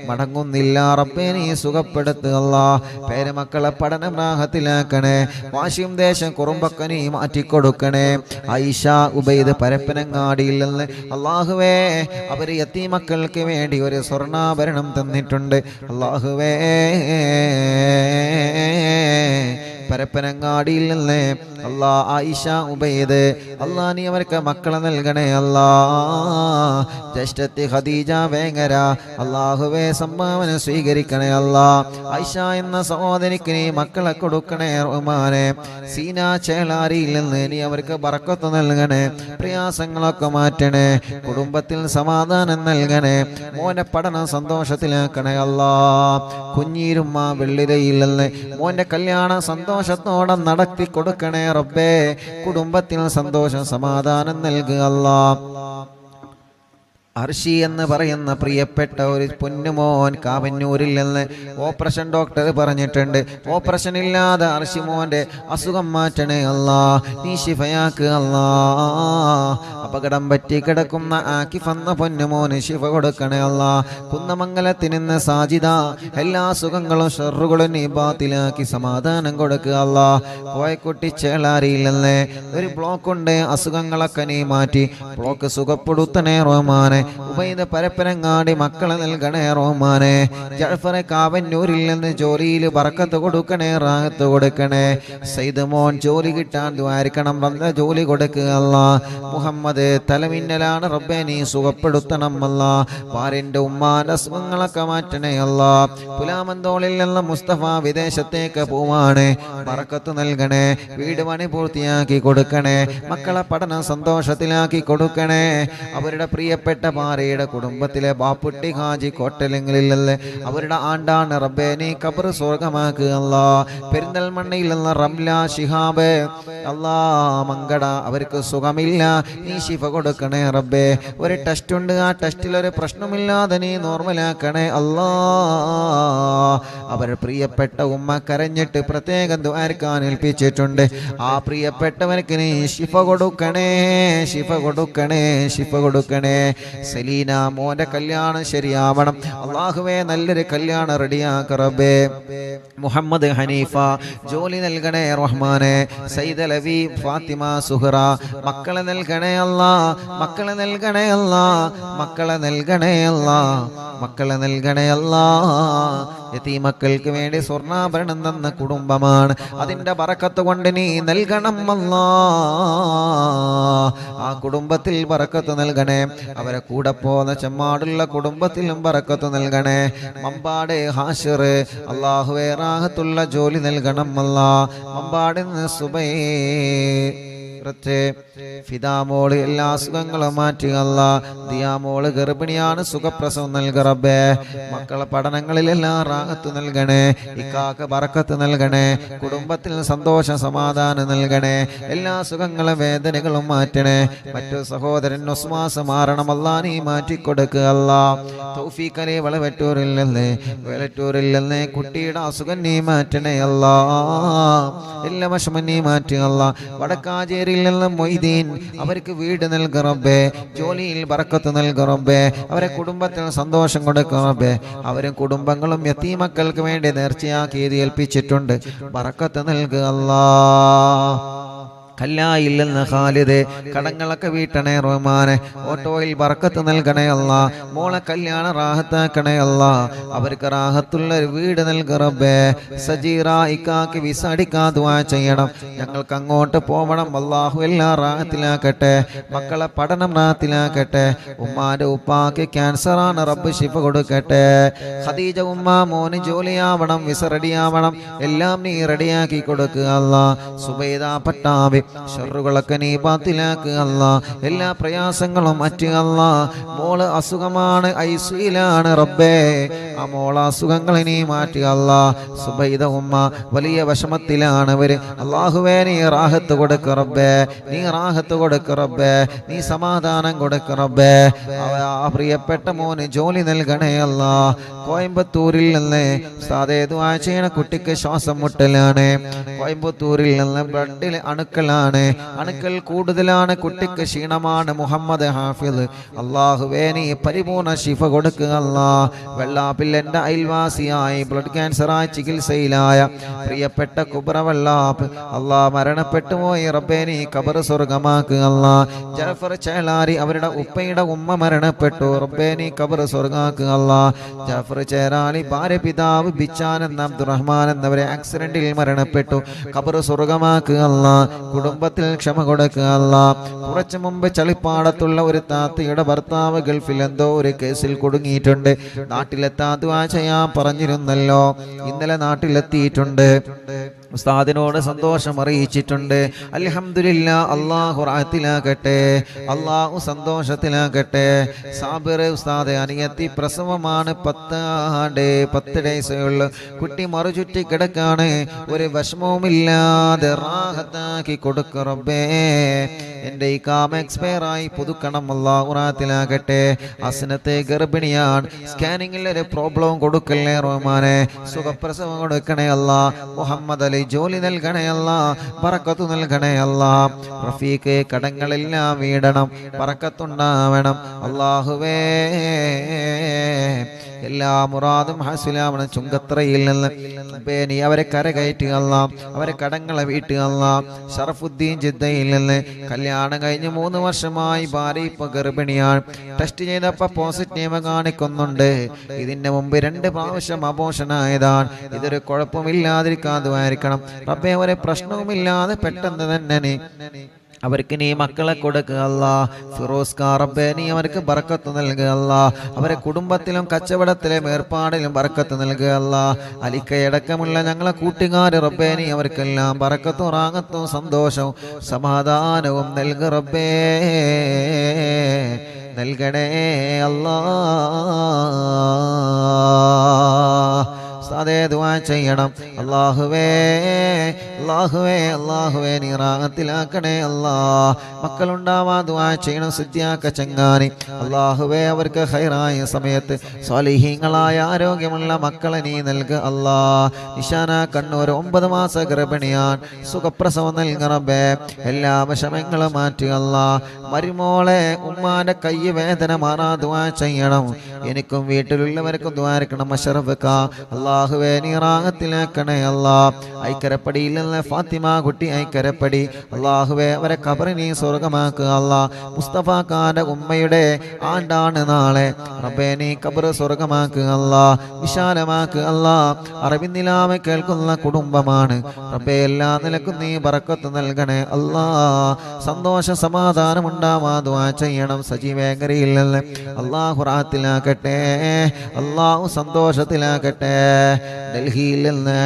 മടങ്ങുന്നില്ല റബ്ബേ നീ സുഖപ്പെടുത്തുക അല്ലാ. പേരമക്കളെ പഠനം റാഹത്തിലാക്കണേ, വാശിയും ദേശം കുറുമ്പൊക്കെ നീ മാറ്റിക്കൊടുക്കണേ. ഐഷ ഉബൈദ് പരപ്പനങ്ങാടിയിൽ നിന്ന് അല്ലാഹുവേ അവർ യതീമക്കൾക്ക് വേണ്ടി ഒരു സ്വർണ്ണാഭരണം തന്നിട്ടുണ്ട്. അല്ലാഹുവേ പരപ്പനങ്ങാടിയിൽ നിന്ന് അല്ലാ ആയിഷ ഉബൈദ് അല്ലാ നീ അവർക്ക് മക്കളെ നൽകണേ അല്ലാ. ജ്യേഷ്ഠത്തി ഖദീജ വേങ്ങര അല്ലാഹുവേ സംഭാവന സ്വീകരിക്കണേ അല്ലാ. ആയിഷ എന്ന സഹോദരിക്ക് നീ മക്കളെ കൊടുക്കണേ റഹ്മാനെ. സീന ചേളാരിയിൽ നിന്ന് നീ അവർക്ക് ബർക്കത്ത് നൽകണേ, പ്രയാസങ്ങളൊക്കെ മാറ്റണേ, കുടുംബത്തിൽ സമാധാനം നൽകണേ, മോന്റെ പഠനം സന്തോഷത്തിലാക്കണേ അല്ലാ. കുഞ്ഞീരുമ്മ വെള്ളിരയിൽ നിന്ന് മോന്റെ കല്യാണം സന്തോഷത്തോടെ നടത്തി കൊടുക്കണേ റബ്ബേ. കുടുംബത്തിൽ സന്തോഷം സമാധാനം നൽകുക അല്ലാ. അർഷി എന്ന് പറയുന്ന പ്രിയപ്പെട്ട ഒരു പൊന്നുമോൻ കാവന്നൂരിൽ നിന്ന് ഓപ്പറേഷൻ ഡോക്ടർ പറഞ്ഞിട്ടുണ്ട്, ഓപ്പറേഷൻ ഇല്ലാതെ അർഷി മോന്റെ അസുഖം മാറ്റണേ അല്ലാ, നീ ശിഫയാക്ക് അല്ലാ. അപകടം പറ്റി കിടക്കുന്ന ആക്കിഫ് എന്ന പൊന്നുമോന് ശിഫ കൊടുക്കണേ അല്ലാ. കുന്നമംഗലത്തിൽ നിന്ന് സാജിദ എല്ലാ സുഖങ്ങളും ഷർറുകളും നീ ബാത്തിലാക്കി സമാധാനം കൊടുക്കുക അല്ലാ. കോയക്കുട്ടി ചേളാരിയിൽ നിന്ന് ഒരു ബ്ലോക്ക് ഉണ്ട്, അസുഖങ്ങളൊക്കെ നീ മാറ്റി ബ്ലോക്ക് സുഖപ്പെടുത്തണേ റഹ്മാനെ. ഉബൈദ് പരപ്പനങ്ങാടി മക്കളെ നൽകണേ റഹ്മാനെ. ജഅഫർ കാവന്നൂരിൽ നിന്ന് ജോലിയിൽ ബർക്കത്ത് കൊടുക്കണേ, റാഹത്ത് കൊടുക്കണേ. സയ്യിദ് മോൻ ജോലി കിട്ടാൻ ദ്വാരിക്കണം, നല്ല ജോലി കൊടുക്കുക അല്ലാ. മുഹമ്മദ് തലമിന്നലാണ് റബ്ബേ നീ സുഖപ്പെടുത്തണം അല്ലാ. ഭാര്യന്റെ ഉമ്മാന്റെ അസുഖങ്ങളൊക്കെ മാറ്റണേ അല്ലാ. പുലാമന്തോളിൽ നിന്ന് മുസ്തഫ വിദേശത്തേക്ക് പോവാണ്, ബർക്കത്ത് നൽകണേ, വീട് പണി പൂർത്തിയാക്കി കൊടുക്കണേ, മക്കളെ പഠനം സന്തോഷത്തിലാക്കി കൊടുക്കണേ. അവരുടെ പ്രിയപ്പെട്ട ഭാര്യയുടെ കുടുംബത്തിലെ ബാപ്പുട്ടി ഹാജി കോട്ടലിങ്ങളിലല്ലേ അവരുടെ ആണ്ടാണ് റബ്ബേ നീ ഖബർ സ്വർഗമാക്കുക അല്ലാ. പെരിന്തൽമണ്ണയിൽ നിന്ന് റംല ശിഹാബ് അല്ലാ മങ്കട അവർക്ക് സുഖമില്ല, നീ ശിഫ കൊടുക്കണേ റബ്ബേ. ഒരു ടെസ്റ്റ് ഉണ്ട്, ആ ടെസ്റ്റിൽ ഒരു പ്രശ്നമില്ലാതെ നീ നോർമലാക്കണേ അല്ലാ. അവർ പ്രിയപ്പെട്ട ഉമ്മ കരഞ്ഞിട്ട് പ്രത്യേകം ദുആർക്കാൻ ഏൽപ്പിച്ചിട്ടുണ്ട്. ആ പ്രിയപ്പെട്ടവർക്ക് നീ ശിഫ കൊടുക്കണേ, ശിഫ കൊടുക്കണേ, ശിഫ കൊടുക്കണേ. സലീന മോന്റെ കല്യാണം ശരിയാവണം അല്ലാഹുവേ, നല്ലൊരു കല്യാണം റെഡിയാക്ക റബ്ബേ. മുഹമ്മദ് ഹനീഫ ജോലി നൽകണേ റഹ്മാനെ. സയ്യിദ് അലവി ഫാത്തിമ സുഹറ മക്കളെ നൽകണേ അല്ലാ, മക്കളെ നൽകണേ അല്ലാ, മക്കളെ നൽകണേ അല്ലാ, മക്കളെ നൽകണേ അല്ലാ. യതീമക്കൾക്ക് വേണ്ടി സ്വർണ്ണാഭരണം തന്ന കുടുംബമാണ്, അതിന്റെ ബറക്കത്ത് കൊണ്ട് നീ നൽകണം അല്ലാ. ആ കുടുംബത്തിൽ ബറക്കത്ത് നൽകണേ. അവരെ കൂടെ പോന്ന ചെമ്മാടുള്ള കുടുംബത്തിലും ബറക്കത്ത് നൽകണേ. മമ്പാട് ഹാഷിർ അല്ലാഹുവേ റാഹത്തുള്ള ജോലി നൽകണം അല്ലാ. മമ്പാടിന്ന് സുബൈ ഫിദാമോള് എല്ലാ അസുഖങ്ങളും മാറ്റി അല്ലാ. ദിയാമോള് ഗർഭിണിയാണ്, സുഖപ്രസവം നൽക റബ്ബേ. മക്കളെ പഠനങ്ങളിലെല്ലാം റാഹത്ത് നൽകണേ. ഇക്കാക്ക് ബറക്കത്ത് നൽകണേ. കുടുംബത്തിൽ സന്തോഷ സമാധാനം നൽകണേ. എല്ലാ സുഖങ്ങളും വേദനകളും മാറ്റണേ. മറ്റു സഹോദരൻ ഒസ്മാസ് മാറണം അല്ലാ, നീ മാറ്റിക്കൊടുക്കുക അല്ലാ. തൗഫീഖലി വളവറ്റൂരിൽ നിന്ന് കുട്ടിയുടെ അസുഖം നീ മാറ്റണേ അല്ലാ. എല്ലാ വിഷമം നീ മാറ്റുക അല്ലാ. വടക്കാഞ്ചേരി മൊയ്തീൻ അവർക്ക് വീട് നൽക റബ്ബേ. ജോലിയിൽ ബറക്കത്ത് നൽക റബ്ബേ. അവരെ കുടുംബത്തിന് സന്തോഷം കൊടുക്കുക റബ്ബേ. അവരും കുടുംബങ്ങളും യതീമക്കൾക്ക് വേണ്ടി നേർച്ചയാക്കി ഏൽപ്പിച്ചിട്ടുണ്ട്. ബറക്കത്ത് നൽകുക അല്ലാ. കല്ലായില്ലെന്ന് ഖാലിദ് കടങ്ങളൊക്കെ വീട്ടണേ റഹ്മാനെ. ഓട്ടോയിൽ ബറക്കത്ത് നൽകണേ അല്ലാ. മോളെ കല്യാണം റാഹത്താക്കണേ അല്ലാ. അവർക്ക് റാഹത്തുള്ള ഒരു വീട് നൽക റബ്ബേ. സജീറ ഇക്കാക്ക് വിസ അടിക്കാൻ ദുആ ചെയ്യണം. ഞങ്ങൾക്ക് അങ്ങോട്ട് പോവണം അല്ലാഹു, എല്ലാം റാഹത്തിലാക്കട്ടെ. മക്കളെ പഠനം റാഹത്തിലാക്കട്ടെ. ഉമ്മാന്റെ ഉപ്പാക്ക് ക്യാൻസറാണ്, റബ്ബ് ശിഫ കൊടുക്കട്ടെ. ഖദീജ ഉമ്മ മോന് ജോലിയാവണം, വിസ റെഡിയാവണം, എല്ലാം നീ റെഡിയാക്കി കൊടുക്കുക അല്ലാ. സുബൈദ പട്ടാബി ഷർറുകളൊക്കെ നീ ബാത്തിലാക്കുക അല്ലാ. എല്ലാ പ്രയാസങ്ങളും മാറ്റുക അല്ലാ. മോള് അസുഖമാണ്, ഐസിയിലാണ് റബ്ബേ. ആ മോള അസുഖങ്ങൾ നീ മാറ്റുക അല്ലാ. സുബൈദ ഉമ്മ വലിയ വിഷമത്തിലാണ് അവര്. അല്ലാഹുവേ നീ റാഹത്ത് കൊടുക്ക റബ്ബേ, നീ റാഹത്ത് കൊടുക്ക റബ്ബേ, നീ സമാധാനം കൊടുക്ക റബ്ബേ. ആ പ്രിയപ്പെട്ട മോന് ജോലി നൽകണേ അല്ലാ. കോയമ്പത്തൂരിൽ നിന്ന് സാധേ ദുആ ചെയ്യണ കുട്ടിക്ക് ശ്വാസം മുട്ടലാണ്. കോയമ്പത്തൂരിൽ നിന്ന് ബ്ലഡിൽ അണുക്കളാണ്, അണുക്കൾ കൂടുതലാണ്, കുട്ടിക്ക് ക്ഷീണമാണ്. മുഹമ്മദ് ഹാഫിദ് അല്ലാഹുവേ നീ പരിപൂർണ ശിഫ കൊടുക്കുക അല്ലാ. വെള്ളാപ്പില്ലെന്റെ അയൽവാസിയായി ബ്ലഡ് ക്യാൻസറായി ചികിത്സയിലായ പ്രിയപ്പെട്ട കുബ്ര വെള്ളാപ്പ് അല്ലാ മരണപ്പെട്ടു പോയി റബ്ബേ, നീ ഖബർ സ്വർഗമാക്കുക അല്ലാ. ജഅഫർ ചേലാരി അവരുടെ ഉപ്പയുടെ ഉമ്മ മരണപ്പെട്ടു റബ്ബേ, നീ ഖബർ സ്വർഗമാക്കുക അല്ലാ. ജഅഫർ ചേലാരി ഭാര്യ പിതാവ് ബിച്ചാൻ എന്ന അബ്ദുറഹ്മാൻ എന്നവരെ ആക്സിഡന്റിൽ മരണപ്പെട്ടു, ഖബർ സ്വർഗമാക്കുക അല്ലാ. കുടുംബത്തിൽ ക്ഷമ കൊടുക്കുക അല്ലാ. കുറച്ചു മുമ്പ് ചളിപ്പാടത്തുള്ള ഒരു താത്തയുടെ ഭർത്താവ് ഗൾഫിൽ എന്തോ ഒരു കേസിൽ കുടുങ്ങിയിട്ടുണ്ട്. നാട്ടിലെത്താൻ ദുആ ചെയ്യാൻ പറഞ്ഞിരുന്നല്ലോ, ഇന്നലെ നാട്ടിലെത്തിയിട്ടുണ്ട്. ഉസ്താദിനോട് സന്തോഷം അറിയിച്ചിട്ടുണ്ട്. അൽഹംദുലില്ലാ. അല്ലാഹു റാഹത്തിലാക്കട്ടെ, അല്ലാഹു സന്തോഷത്തിലാക്കട്ടെ. സാബിർ ഉസ്താദ് അനിയത്തി പ്രസവമാണ്, 10 ഡേയ്സേ ഉള്ളു. കുട്ടി മറുചുറ്റി കിടക്കാണ്, ഒരു വിഷമവുമില്ലാതെ റാഹത്താക്കി കൊടുക്ക റബ്ബേ. എൻ്റെ ഈ കാമ എക്സ്പയർ ആയി പുതുക്കണം, അല്ലാഹു റാഹത്തിലാക്കട്ടെ. അസ്നത്തെ ഗർഭിണിയാണ്, സ്കാനിങ്ങിൽ ഒരു പ്രോബ്ലം കൊടുക്കല്ലേ റഹ്മാനെ. സുഖപ്രസവം കൊടുക്കണേ അല്ലാ. മുഹമ്മദ് അലി ജോലി നൽകണേ അല്ലാ, ബറക്കത്ത് നൽകണേ അല്ലാ. റഫീഖ് കടങ്ങളെല്ലാം വീടണം, ബറക്കത്തുണ്ടാവണം അല്ലാഹുവേ. എല്ലാ മുറാദും ഹാസിലാവണം. ചുങ്കത്രയിൽ നിന്ന് നീ അവരെ കരകയറ്റുക അല്ലാ, അവരെ കടങ്ങളെ വീട്ടുക അല്ലാ. ഷറഫുദ്ദീൻ ജിദ്ദയിൽ നിന്ന് കല്യാണം കഴിഞ്ഞ് 3 വർഷമായി, ഭാര്യ ഇപ്പൊ ഗർഭിണിയാണ്. ടെസ്റ്റ് ചെയ്തപ്പോ പോസിറ്റീവ് കാണിക്കുന്നുണ്ട്. ഇതിന്റെ മുമ്പ് 2 പ്രാവശ്യം അബോഷനായതാണ്. ഇതൊരു കുഴപ്പമില്ലാതിരിക്കാൻ ദുആയിരിക്കണം റബ്ബേ. ഒരു പ്രശ്നവുമില്ലാതെ പെട്ടെന്ന് തന്നെ അവർക്ക് നീ മക്കളെ കൊടുക്കുക അല്ലാ. ഫിറോസ് റബ്ബേ നീ അവർക്ക് ബറക്കത്ത് നൽകുക അല്ലാ. അവരെ കുടുംബത്തിലും കച്ചവടത്തിലും ഏർപ്പാടിലും ബറക്കത്ത് നൽകുക അല്ലാ. അലിക്കയടക്കമുള്ള ഞങ്ങളെ കൂട്ടുകാർ റബ്ബേ നീ അവർക്കെല്ലാം ബറക്കത്തും റാഹത്തും സന്തോഷവും സമാധാനവും നൽകുക റബ്ബേ. നൽകണേ അല്ലാ. സാദേ ദുആ ചെയ്യണം. അല്ലാഹുവേ അല്ലാഹുവേ അല്ലാഹുവേ നീ റാഹത്തിലാക്കണേ അല്ലാ. മക്കളുണ്ടാവാ ദുആ ചെയ്യണം. സിദ്ധിയാക്ക ചങ്ങാനി അല്ലാഹുവേ അവർക്ക് ഖൈറായ സമയത്ത് സ്വാലിഹീങ്ങളായ ആരോഗ്യമുള്ള മക്കളെ നീ നൽകുക അല്ലാ. നിശാന കണ്ണൂർ 9 മാസ ഗർഭിണിയാൻ സുഖപ്രസവം നൽകണബേ. എല്ലാ വിഷമങ്ങളും മാറ്റുക അല്ലാ. മരുമോളെ ഉമ്മാന്റെ കൈ വേദന മാറാ ദുആ ചെയ്യണം. എനിക്കും വീട്ടിലുള്ളവർക്കും ദ്വാരക്കണം. അഷറഫ്ക അല്ലാഹുവേ നീ റാഹത്തിലാക്കണേ അല്ലാ. ഐക്കരപ്പടിയിൽ നിന്ന് ഫാത്തിമ കുട്ടി ഐക്കരപ്പടി അല്ലാഹുവേ അവരെ ഖബർ നീ സ്വർഗമാക്കുക അല്ലാ. മുസ്തഫ ഖാന്റെ ഉമ്മയുടെ ആണ്ടാണ് നാളെ. റബ്ബേ നീ ഖബർ സ്വർഗമാക്കുക അല്ലാ, വിശാലമാക്കുക അല്ലാ. അറിവിന്നിലാമെ കേൾക്കുന്ന കുടുംബമാണ് റബ്ബേ. എല്ലാ നിലക്കും നീ ബറക്കത്ത് നൽകണേ അല്ലാ. സന്തോഷ സമാധാനം ഉണ്ടാവാ ദുആ ചെയ്യണം. സജീവേങ്കരയിൽ നിന്ന് അല്ലാഹു റാഹത്തിലാക്കട്ടെ, അല്ലാഹു സന്തോഷത്തിലാക്കട്ടെ. ഡൽഹിയിൽ നിന്ന്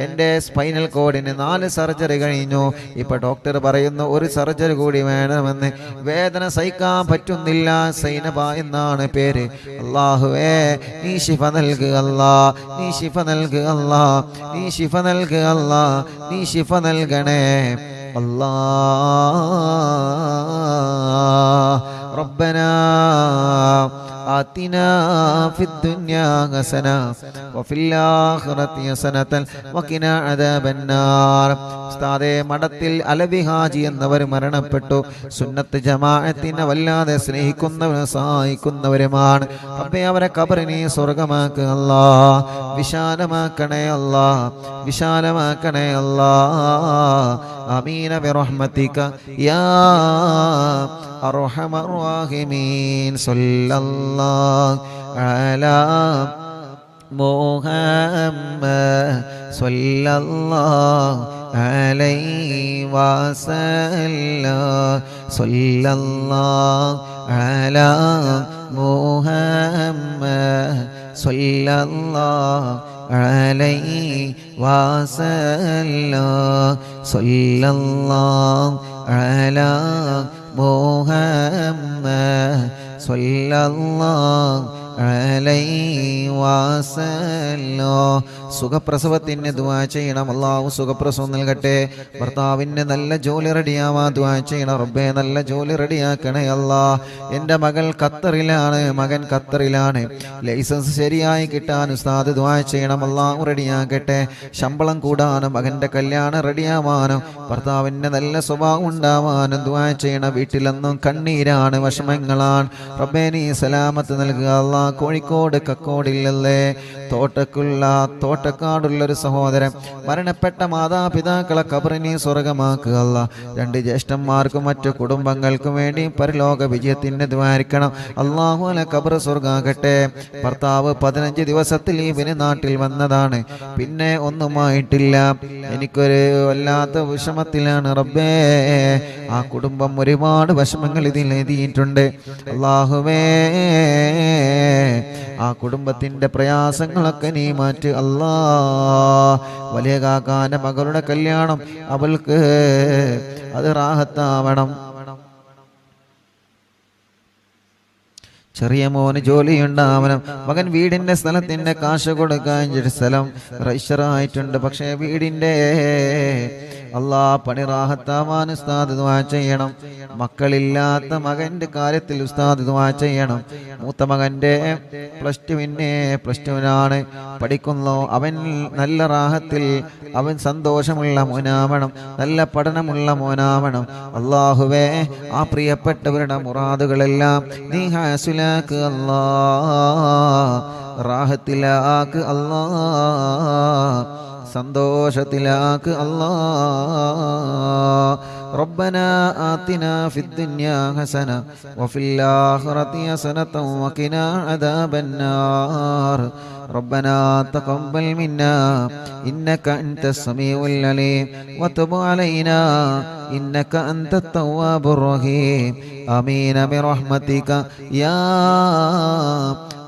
എൻ്റെ സ്പൈനൽ കോഡിന് 4 സർജറി കഴിഞ്ഞു. ഇപ്പൊ ഡോക്ടർ പറയുന്നു 1 സർജറി കൂടി വേണമെന്ന്. വേദന സഹിക്കാൻ പറ്റുന്നില്ല. സൈനബ എന്നാണ് പേര്. അല്ലാഹുവേ നീ ശിഫ നൽകുക അല്ലാ, നീ ശിഫ നൽകുക അല്ലാ, നീ ശിഫ നൽകുക അല്ലാ, നീ ശിഫ നൽകണേ അല്ലാ. റബ്ബനാ آتنا في الدنيا حسنة وفي الآخرة حسنة وقنا عذاب النار. ഉസ്താദേ മഠത്തിൽ അലവി ഹാജി എന്നവർ മരണപ്പെട്ടു. സുന്നത്ത് ജമാഅത്തിനെ വല്ലാതെ സ്നേഹിക്കുന്നവരും സഹായിക്കുന്നവരുമാണ് റബ്ബേ. അവരെ ഖബറിനെ സ്വർഗമാക്കുക അല്ലാ, വിശാലമാക്കണേ അല്ലാ, വിശാലമാക്കണേ അല്ലാ. ആമീന ബിറഹ്മതിക യാ അർഹമർ റഹീമീൻ. സല്ലല്ലാഹു അലാ മുഹമ്മദ് സല്ലല്ലാഹു അലൈഹി വസല്ലം. സല്ലല്ലാഹു അലാ മുഹമ്മദ് സല്ലല്ലാഹു അലൈഹി വസല്ലം. സല്ലല്ലാഹു അലാ മുഹമ്മദ് സല്ലല്ലാഹു അലൈഹി വസല്ലം. സുഖപ്രസവത്തിന് ദുആ ചെയ്യണം. അല്ലാഹു സുഖപ്രസവം നൽകട്ടെ. ഭർത്താവിന് നല്ല ജോലി റെഡിയാവാ ദുആ ചെയ്യണം. റബ്ബേ നല്ല ജോലി റെഡിയാക്കണേ അല്ലാ. എൻ്റെ മകൾ ഖത്തറിലാണ്, മകൻ ഖത്തറിലാണ്. ലൈസൻസ് ശരിയായി കിട്ടാൻ ഉസ്താദ് ദുആ ചെയ്യണം. അല്ലാഹു റെഡിയാക്കട്ടെ. ശമ്പളം കൂടാനും മകൻ്റെ കല്യാണം റെഡിയാവാനും ഭർത്താവിന് നല്ല സ്വഭാവം ഉണ്ടാവാനും ദുആ ചെയ്യണം. വീട്ടിലെന്നും കണ്ണീരാണ്, വിഷമങ്ങളാണ്. റബ്ബേ നീ സലാമത്ത് നൽകുക അല്ലാ. കോഴിക്കോട് കക്കോടില്ലല്ലേ തോട്ടക്കാടുള്ളൊരു സഹോദരൻ മരണപ്പെട്ട മാതാപിതാക്കളെ ഖബറിനെ സ്വർഗമാക്കുക അല്ലാ. 2 ജ്യേഷ്ഠന്മാർക്കും മറ്റു കുടുംബങ്ങൾക്കും വേണ്ടി പരലോക വിജയത്തിന് ദ്വാരിക്കണം. അല്ലാഹു അല ഖബർ സ്വർഗാകട്ടെ. ഭർത്താവ് 15 ദിവസത്തിൽ ലീവിന് നാട്ടിൽ വന്നതാണ്, പിന്നെ ഒന്നുമായിട്ടില്ല. എനിക്കൊരു വല്ലാത്ത വിഷമത്തിലാണ് റബ്ബേ. ആ കുടുംബം ഒരുപാട് വിഷമങ്ങൾ ഇതിൽ എഴുതിയിട്ടുണ്ട്. അല്ലാഹുവേ ആ കുടുംബത്തിന്റെ പ്രയാസങ്ങളൊക്കെ നീ മാറ്റ് അല്ലാ. വലിയ കാക്കാന്റെ മകളുടെ കല്യാണം അവൾക്ക് അത് റാഹത്താവണം. ചെറിയ മോന് ജോലിയുണ്ടാവണം. മകൻ വീടിന്റെ സ്ഥലത്തിന്റെ കാശ് കൊടുക്കാൻ സ്ഥലം രജിസ്റ്ററായിട്ടുണ്ട്. പക്ഷേ വീടിന്റെ അല്ലാ പണി റാഹത്താവാൻ ഉസ്താദ് ദുആ ചെയ്യണം. മക്കളില്ലാത്ത മകന്റെ കാര്യത്തിൽ ഉസ്താദ് ദുആ ചെയ്യണം. മൂത്ത മകന്റെ പ്ലസ് ടുവിനാണ് പഠിക്കുന്നു. അവൻ നല്ല റാഹത്തിൽ, അവൻ സന്തോഷമുള്ള മോനാവണം, നല്ല പഠനമുള്ള മോനാവണം. അല്ലാഹുവേ ആ പ്രിയപ്പെട്ടവരുടെ മുറാദുകളെല്ലാം നീ ഹാസിലാക്ക് അല്ലാ, റാഹത്തിലാക്ക് അല്ലാ, സന്തോഷത്തിലാക്ക് അല്ലാ. ربنا آتنا في الدنيا حسنة وفي الآخرة حسنة وقنا عذاب النار. ربنا تقبل منا إنك أنت السميع العليم وتب علينا إنك أنت التواب الرحيم. آمين برحمتك يا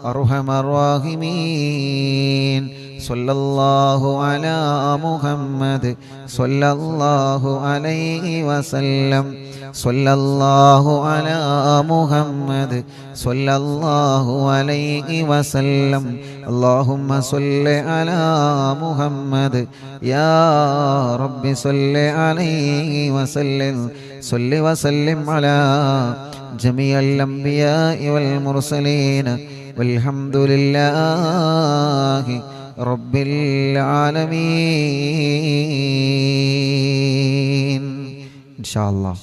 أرحم الراحمين. صلى الله على محمد صلى الله عليه وسلم. സ്വല്ലല്ലാഹു അലാ മുഹമ്മദ് സ്വല്ലല്ലാഹു അലൈഹി വസല്ലം അല്ലാഹുമ്മ സ്വല്ലി അലാ മുഹമ്മദ് യാ റബ്ബി സ്വല്ലി അലൈഹി വസല്ലം സ്വല്ലി വസല്ലിം അലാ ജമീഅൽ അംബിയാഇ വൽ മുർസലീൻ വൽഹംദുലില്ലാഹി റബ്ബിൽ ആലമീൻ. ഇൻഷാ അല്ലാഹ്.